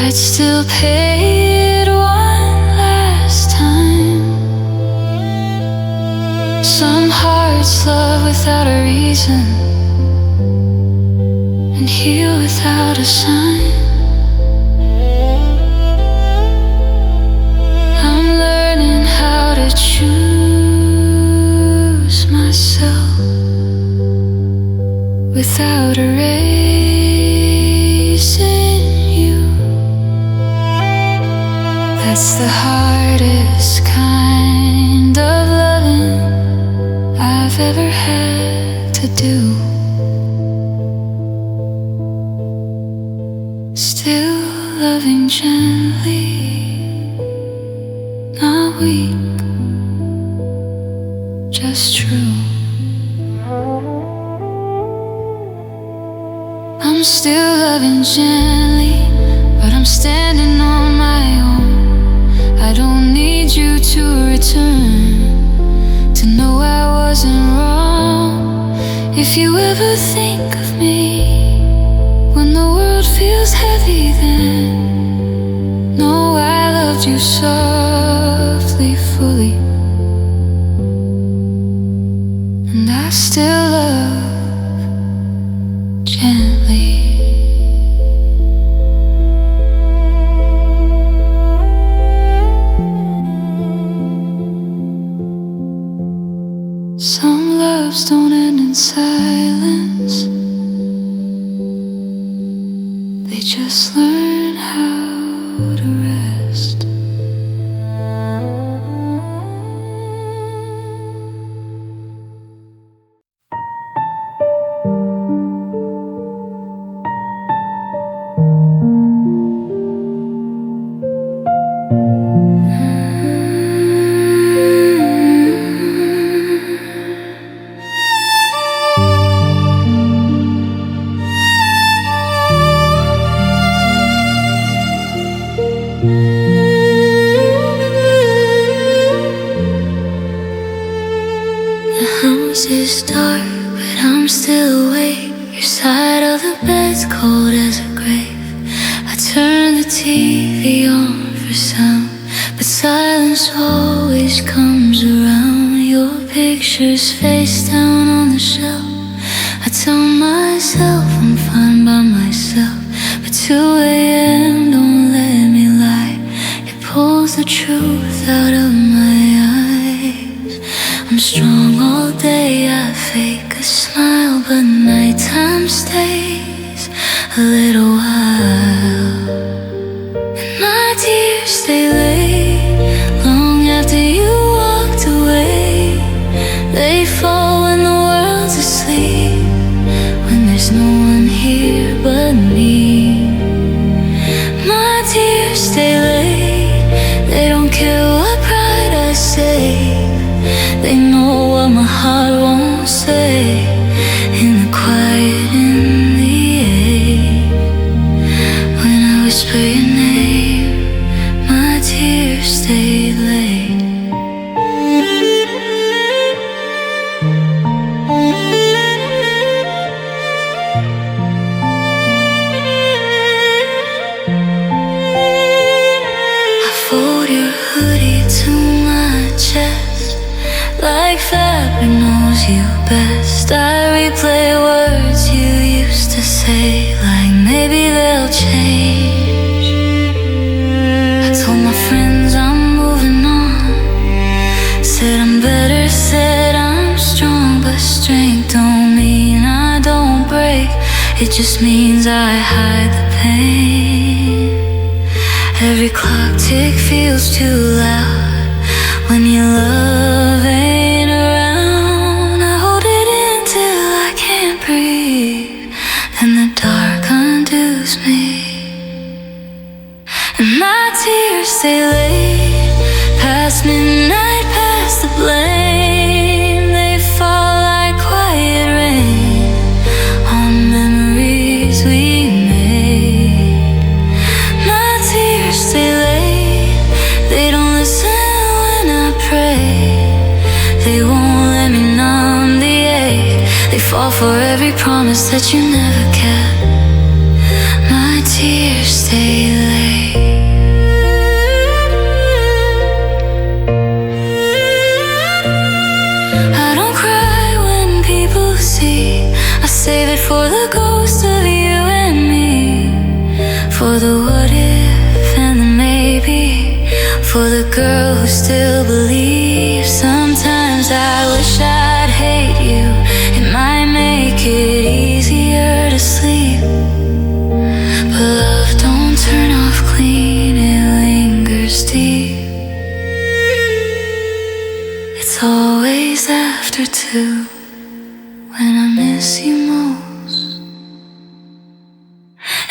I'd still pay it one last time. Some hearts love without a reason and heal without a sign. I'm learning how to choose myself without erasing you. That's the hardest kind of loving I've ever had to do. Still loving gently, not weak, just true. I'm still loving gently, but I'm standing on my own. I don't need you to return to know I wasn't wrong. If you ever think of me when the world feels heavy, then know I loved you softly, fully. and I still love gently. Some loves don't end in silence, they just learn how to rest. The house is dark, but I'm still awake. Your side of the bed's cold as a grave. I turn the TV on for sound, but silence always comes around. Your picture's face down on the shelf. I tell myself I'm fine by myself, but 2 a.m. don't let me lie. It pulls the truth out of my eyes. I'm strong all day, I fake a smile, but nighttime stays a little while, and my tears stay late, long after you walked away. They fall when the world's asleep, when there's no one here but me. My tears stay late, they don't care what pride I say. They know what my heart won't say. In the quiet, in the air, when I whisper your name, my tears stay late. I fold your hoodie to my chest, like fabric knows you best. I replay words you used to say, like maybe they'll change. I told my friends I'm moving on, said I'm better, said I'm strong, but strength don't mean I don't break. It just means I hide the pain. Every clock tick feels too loud when your love ain't around. I hold it in till I can't breathe, then the dark undoes me, and my tears stay late, past midnight, past the blame. They fall like quiet rain on memories we made. My tears stay late, they don't listen when I pray. They won't let me numb the ache. They fall for every promise that you never kept. My tears stay late. I don't cry when people see. I save it for the ghost of you and me, for the what if and the maybe, for the girl who still believes. Sometimes I wish I'd hate you, it might make it easier to sleep. But love don't turn off clean, it lingers deep. It's always after 2 when I miss you most,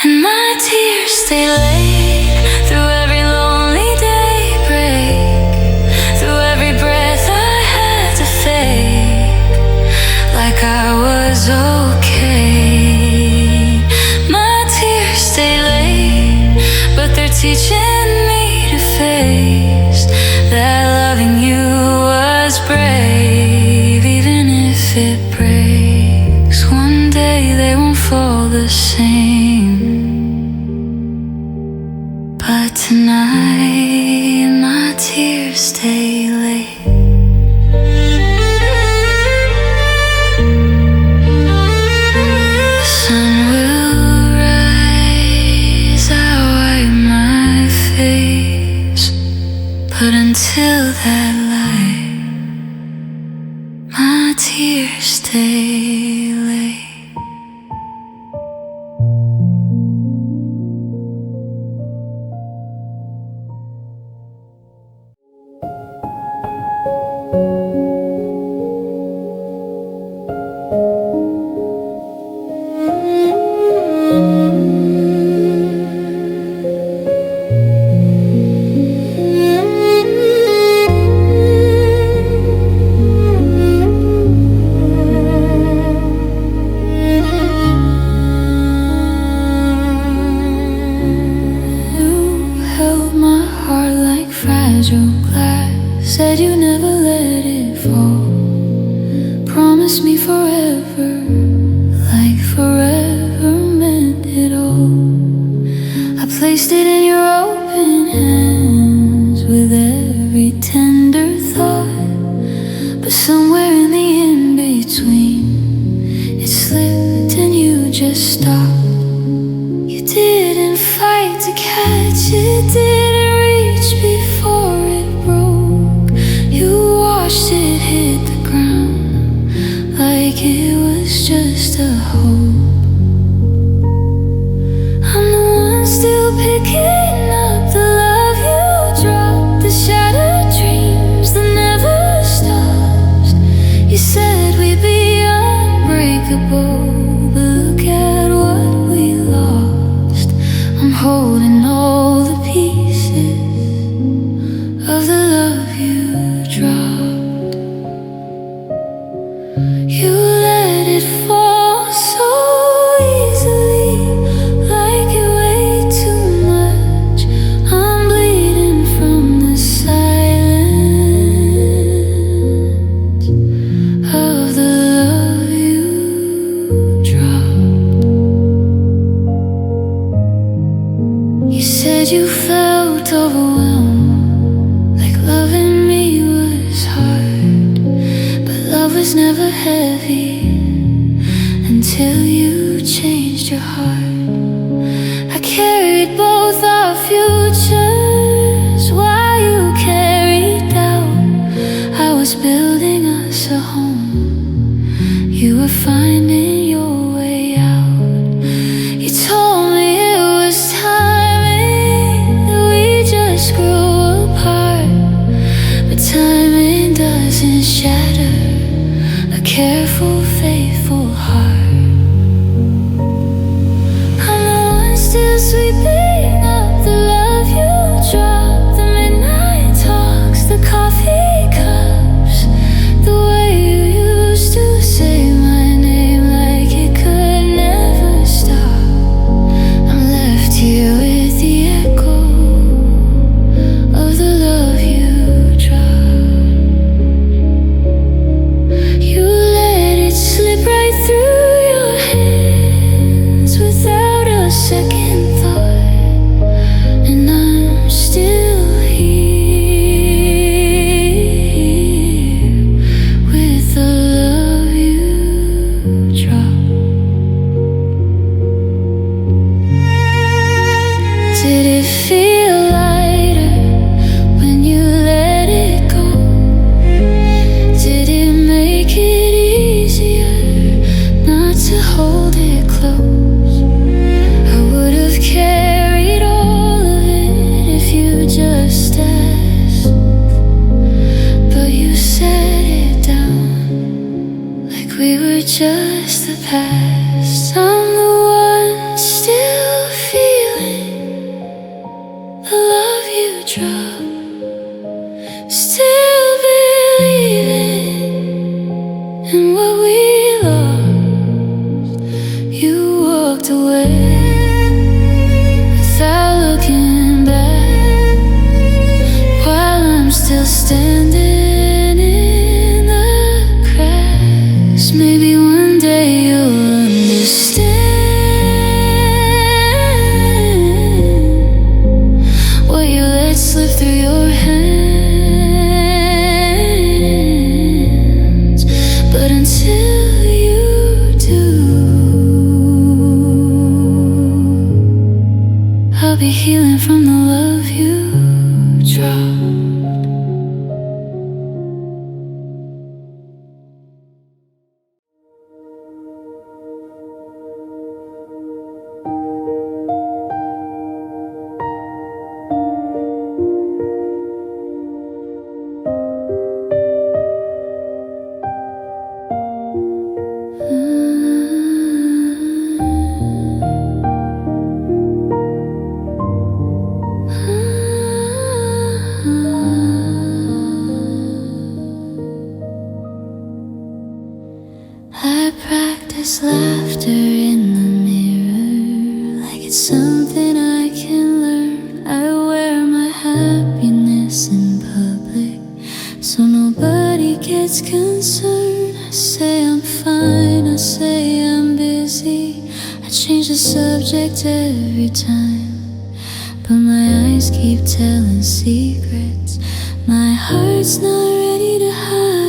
and my tears stay late through every lonely daybreak, through every breath I had to fake, like I was okay. My tears stay late, but they're teaching me to face that loving you was brave, even if it breaks. One day they won't fall the same, but tonight my tears stay late. here, stay late. Said you never let it fall. Promised me forever, like forever meant it all. I placed it in your open hands with every tender thought. But somewhere in the in-between, it slipped and you just stopped. You didn't fight to catch it, didn't reach before it broke. You watched it hit the ground like it was just a hope. I'm the one still picking up the love you dropped, the shattered dreams that never stops. You said we'd be unbreakable, but look at what we lost. I'm holding all the pieces of the love you dropped. You let it fall so easily, like it weighed too much. I'm bleeding from the silence of the love you dropped. You said you felt overwhelmed, like loving me was hard. But love was never heavy until you changed your heart. I carried both our futures while you carried doubt. I was building us a home, you were finding your way out. You told me it was timing, that we just grew apart. But timing doesn't shatter a careful, faithful heart. I'm the one still sweeping up the love you dropped, the midnight talks, the coffee cups, the way you used to say my name like it could never stop. I'm left here with the echo of the love you dropped. You let it slip right through your hands without a second thought, and I'm still here with the love you dropped. Did it feel lighter when you let it go? Did it make it easier not to hold it close? I would have carried all of it if you just asked, but you set it down like we were just the past. I'm the one still feeling the love you dropped, still believing in what we lost. You walked away without looking back, while I'm still standing in the cracks. Maybe one day you'll understand what you let slip through your hands. But until you do, I'll be healing from the love you dropped. I practice laughter in the mirror, like it's something I can learn. I wear my happiness in public, so nobody gets concerned. I say I'm fine, I say I'm busy, I change the subject every time, but my eyes keep telling secrets my heart's not ready to hide.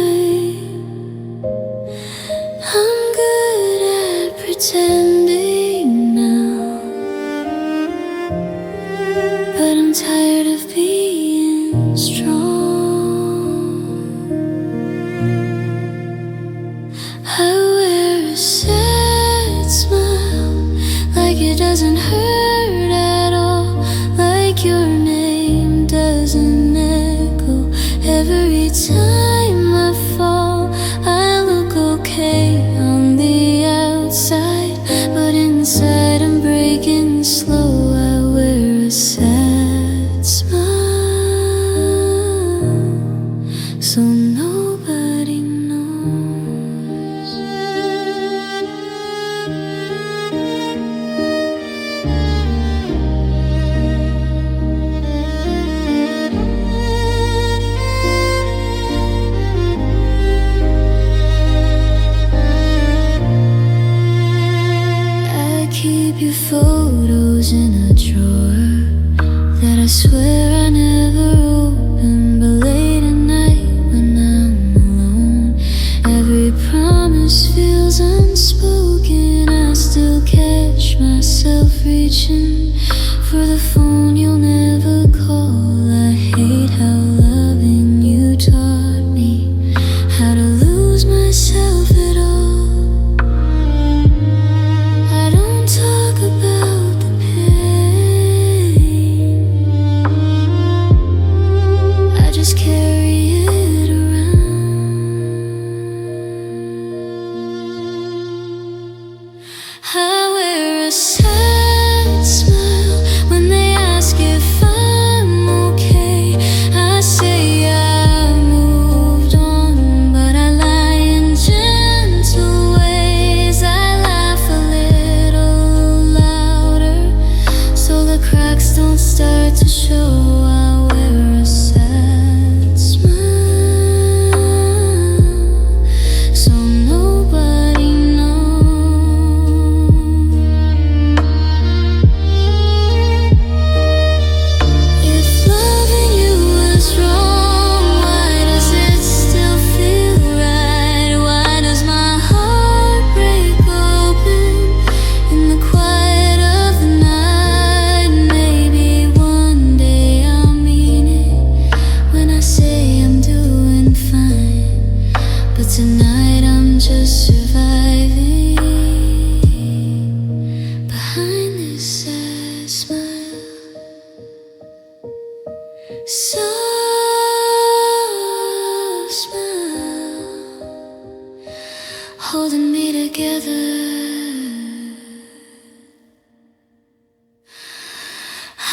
I'm good at pretending now, but I'm tired of being strong. I wear a sad smile, like it doesn't hurt at all, like your name doesn't echo every time I fall. I look okay on the outside, but inside I'm breaking slow. I wear a sad smile, so nobody knows. I keep your photos in a drawer that I swear I never open, but late at night when I'm alone, every promise feels unspoken. I still catch myself reaching for the phone you'll never call. I hate how loving you taught me how to lose myself at all. I don't talk about the pain, I just carry it around. I wear a sad smile when they ask if I'm okay. I say I moved on, but I lie in gentle ways. I laugh a little louder so the cracks don't start to show. I wear a sad smile, so nobody knows. If loving you was wrong, why does it still feel right? Why does my heart break open in the quiet of the night? Maybe one day I'll mean it when I say I'm doing fine, but tonight I'm just surviving behind this sad smile. Soft smile holding me together.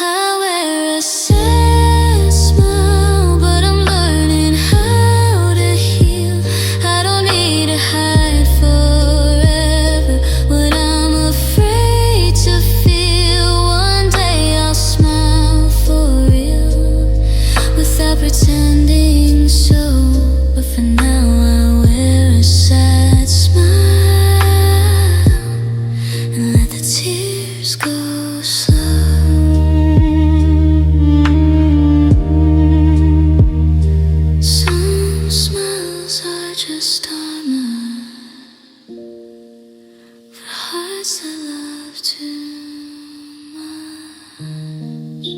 I wear a sad smile, but I'm learning how to heal. I don't need to hide forever what I'm afraid to feel. One day I'll smile for real without pretending so, but for now I wear a sad smile and let the tears go slow. Some smiles are just armor for hearts that love too much.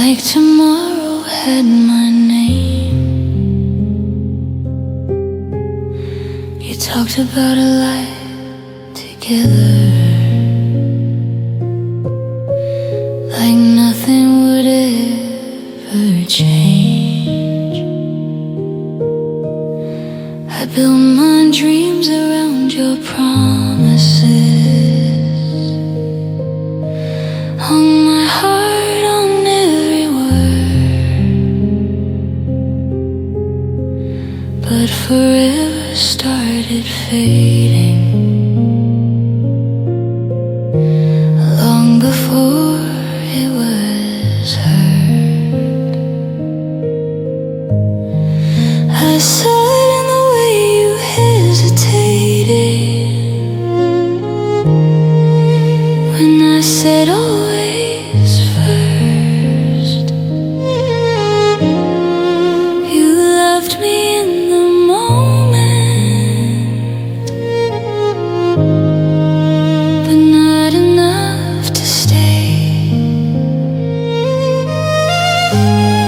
like tomorrow had my name. You talked about a life together, like nothing would ever change. I built my dreams around your promises, hung my heart on every word, but forever started fading long before it was heard. I saw it in the way you hesitated when I said always first. You loved me in the moment, but not enough to stay.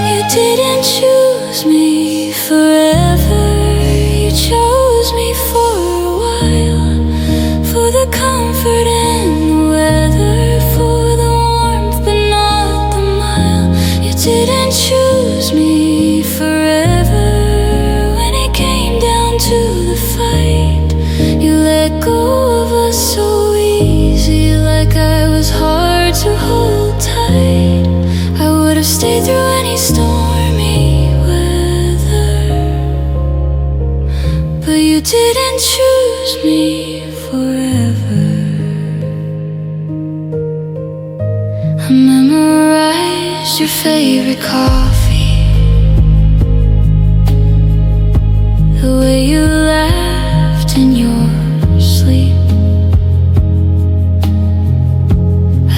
You didn't choose me forever, you chose me for a while, for the comfort and the weather, for the warmth but not the mile. You didn't choose me forever. When it came down to the fight, you let go of us so easy, like I was hard to hold tight. I would have stayed through any stormy weather, but you didn't choose me forever. I memorized your favorite coffee, the way you laughed in your sleep.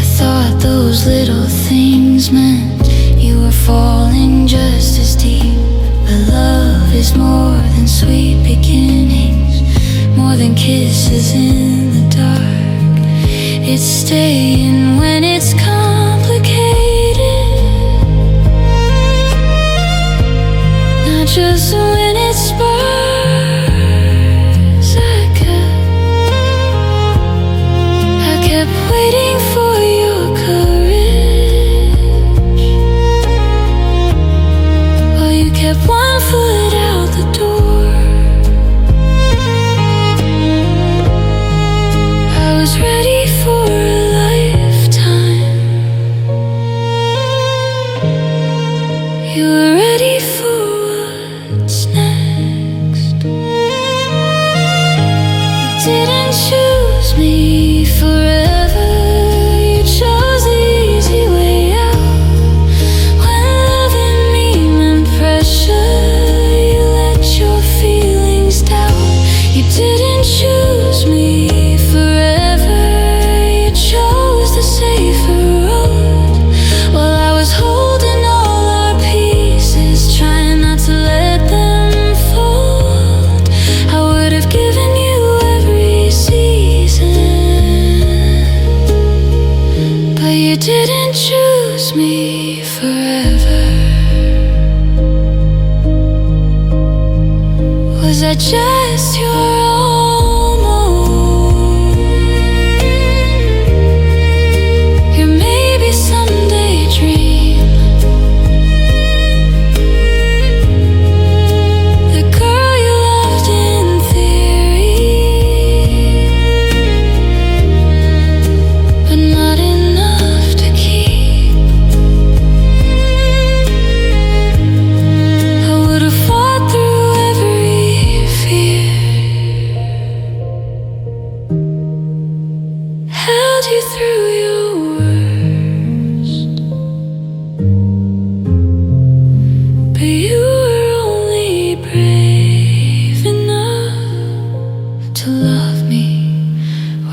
I thought those little things meant you were falling just as deep. But love is more than sweet beginnings, more than kisses in the dark. It's staying when it's complicated, not just when it sparks. I kept waiting for your courage, while you kept one foot out the door. I was ready for a lifetime, you were ready for what's next. You didn't choose me forever, you chose the easy way out. When loving me meant pressure, you let your feelings down. You didn't choose me forever, you chose the safer road, while I was holding all our pieces, trying not to let them fold. I would have given you every season, but you didn't choose me forever. Was I just your almost? Your maybe someday dream, the girl you loved in theory, but not enough to keep. I would have fought through every fear, held you through your worst, but you were only brave enough to love me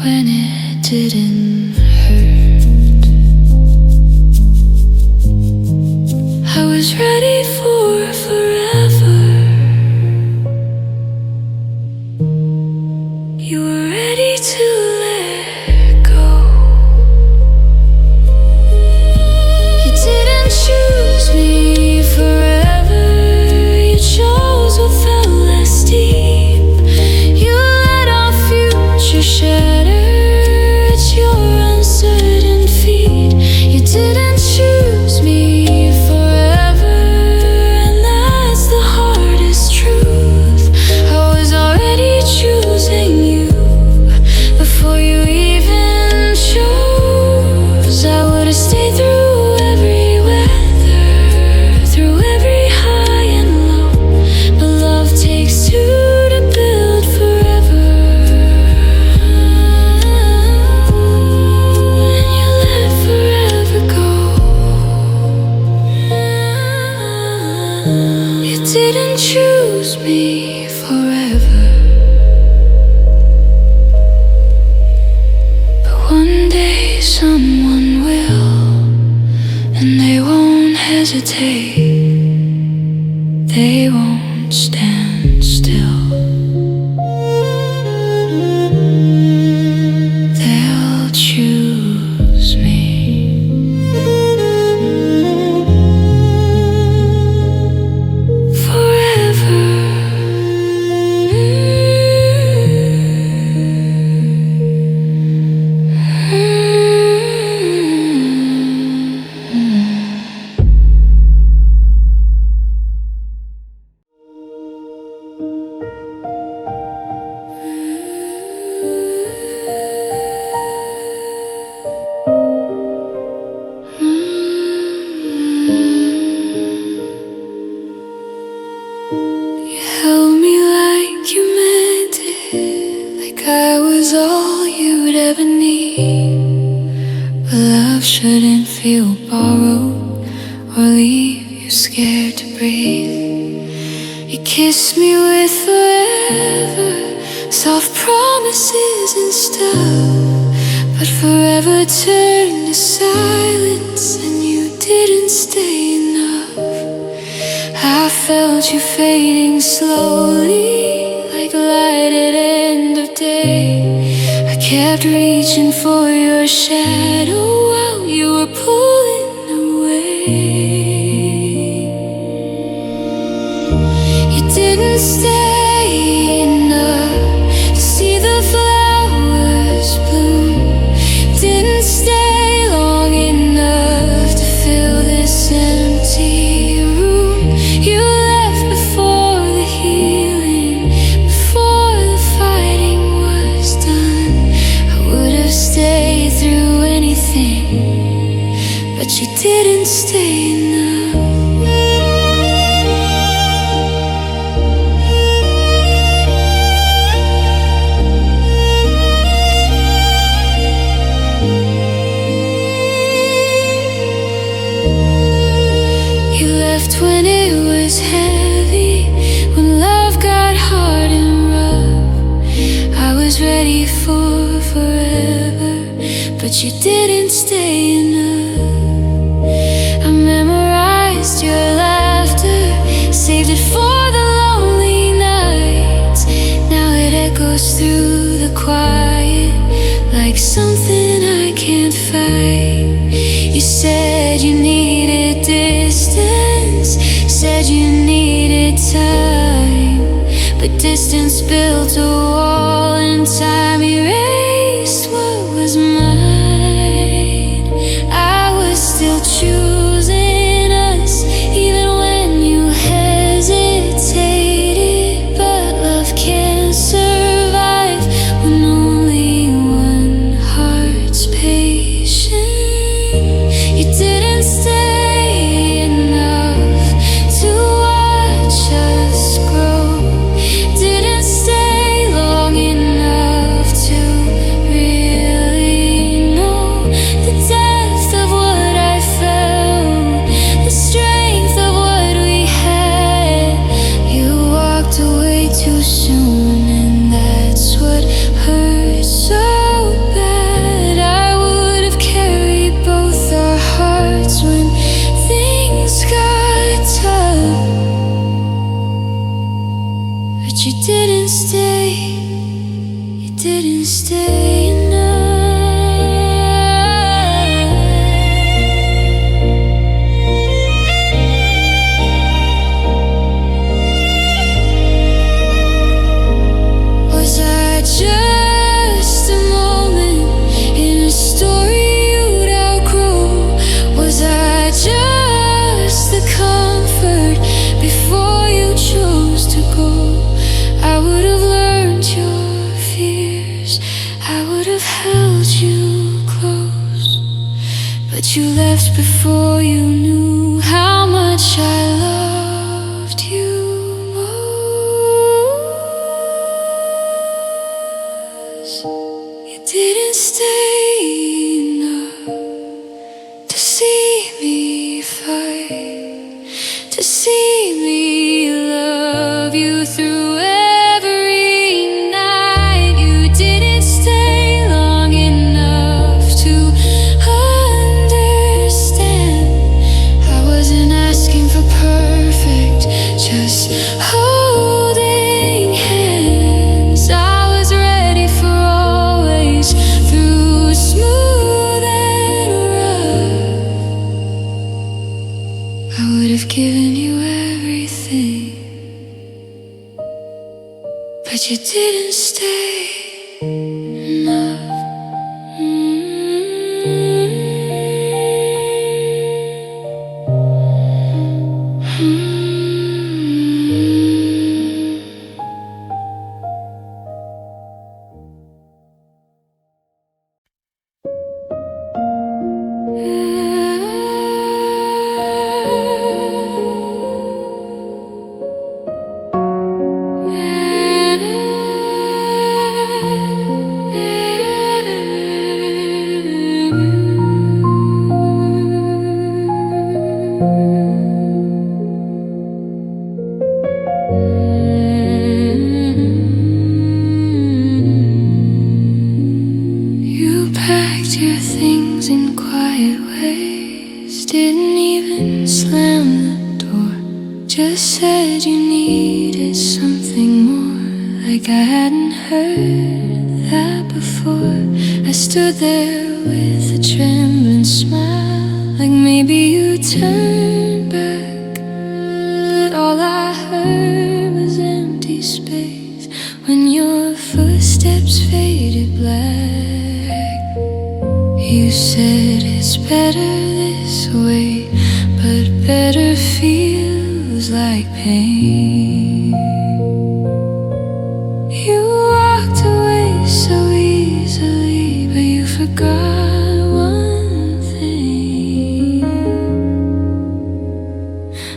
when it didn't hurt. I was ready for forever, you were ready to let go. You didn't choose didn't choose me forever, but one day someone will, and they won't hesitate, they won't stand still. They'll choose me. I was all you'd ever need, but love shouldn't feel borrowed or leave you scared to breathe. You kissed me with forever, soft promises and stuff, but forever turned to silence and you didn't stay enough. I felt you fading slowly like light at end of day. I kept reaching for your shadow while you were pulling away. You didn't stay enough to see the flowers bloom. Didn't stay long enough to fill this empty room. You left before the healing, before the fighting was done. I would have stayed through anything, but you didn't stay enough. You left when it was heavy, when love got hard and rough. I was ready for forever, but you didn't stay enough. I memorized your laughter, saved it for the lonely nights. Now it echoes through the quiet like something I can't fight. You said you needed distance, said you needed time, but distance built a wall and time erased what was mine. I was still choosing us even when you hesitated, but love can't survive when only one heart's patient. You didn't stay enough to watch us grow. Didn't stay long enough to really know the depth of what I felt, the strength of what we had. You walked away too soon, and that's what hurts so bad. I would have carried both our hearts when things got tough, but you didn't stay, you didn't stay enough. Was I just a moment in a story you'd outgrow? Was I just the comfort before you chose to go? I would have learned your fears, I would have held you close, but you left before you knew how much I loved you most. You didn't stay enough to see me fight, to see me holding hands. I was ready for always, through smooth and rough. I would have given you everything, but you didn't stay enough. Your things in quiet ways, didn't even slam the door, just said you needed something more, like I hadn't heard that before. I stood there with a trembling smile, like maybe you turned back, but all I heard was empty space when your footsteps faded black. You said it's better this way, but better feels like pain. You walked away so easily, but you forgot one thing.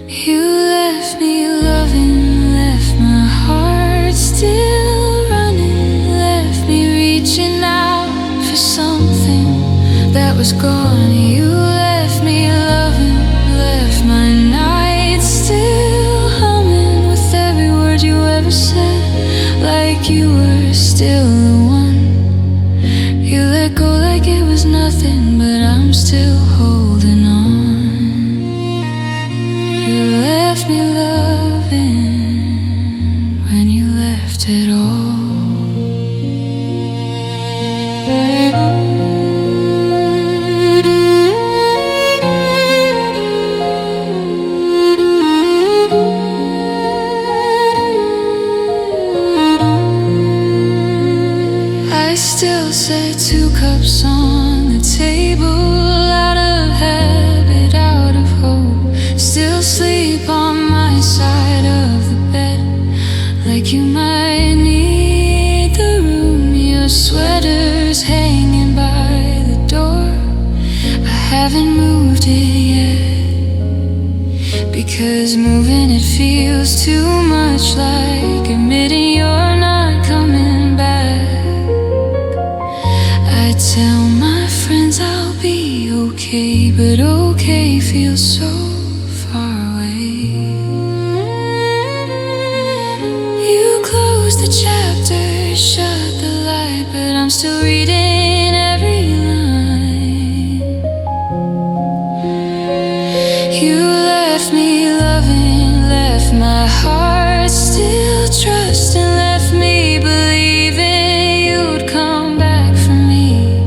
You left me loving, left my heart still running, left me reaching out for something that was gone. You left me loving, left my nights still humming with every word you ever said, like you were still the one. You let go like it was nothing, but I'm still holding on. You left me loving when you left it all. I still set 2 cups on the table, out of habit, out of hope. Still sleep on my side of the bed, like you might need the room. Your sweater's hanging by the door. I haven't moved it yet, because moving it feels too much like admitting you're not coming back. I tell my friends I'll be okay, but okay feels so far away. You closed the chapter, shut the light, but I'm still reading every line. You left me loving, left my heart still trusting, left me believing you'd come back for me.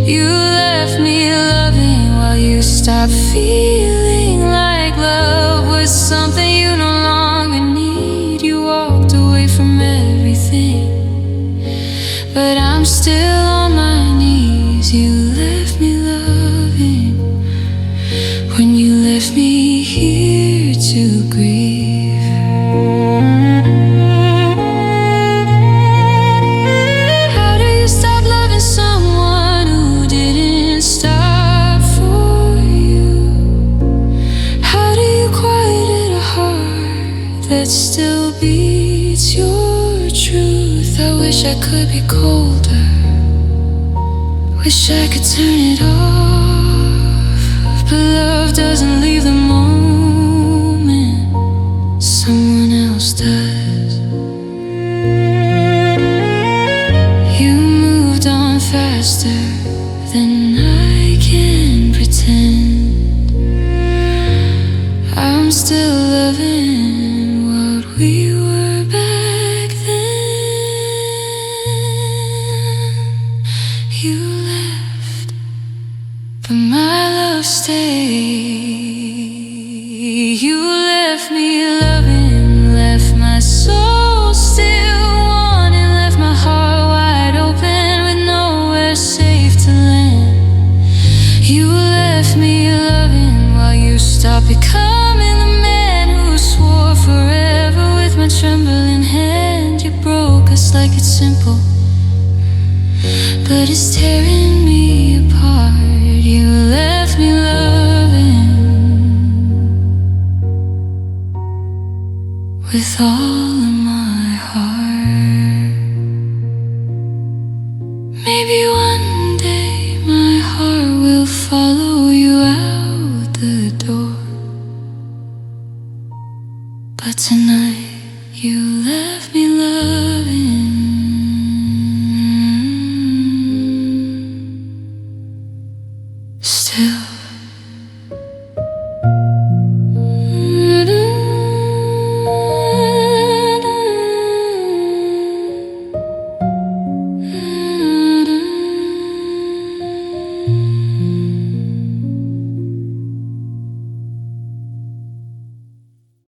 You left me loving while you stopped feeling like love was something you no longer need. You walked away from everything, but I'm still on my knees. You left me loving when you left me here to grieve. How do you stop loving someone who didn't stop for you? How do you quiet a heart that still beats your truth? I wish I could be colder, wish I could turn it off, but love doesn't leave the moment, someone else does. You moved on faster than I can pretend. I'm still loving You left me loving, left my soul still wanting, left my heart wide open with nowhere safe to land. You left me loving while you stopped becoming the man who swore forever with my trembling hand. You broke us like it's simple, but it's tearing me apart. You left me loving with all of my heart. Maybe one day my heart will follow you out the door, but tonight you left me loving.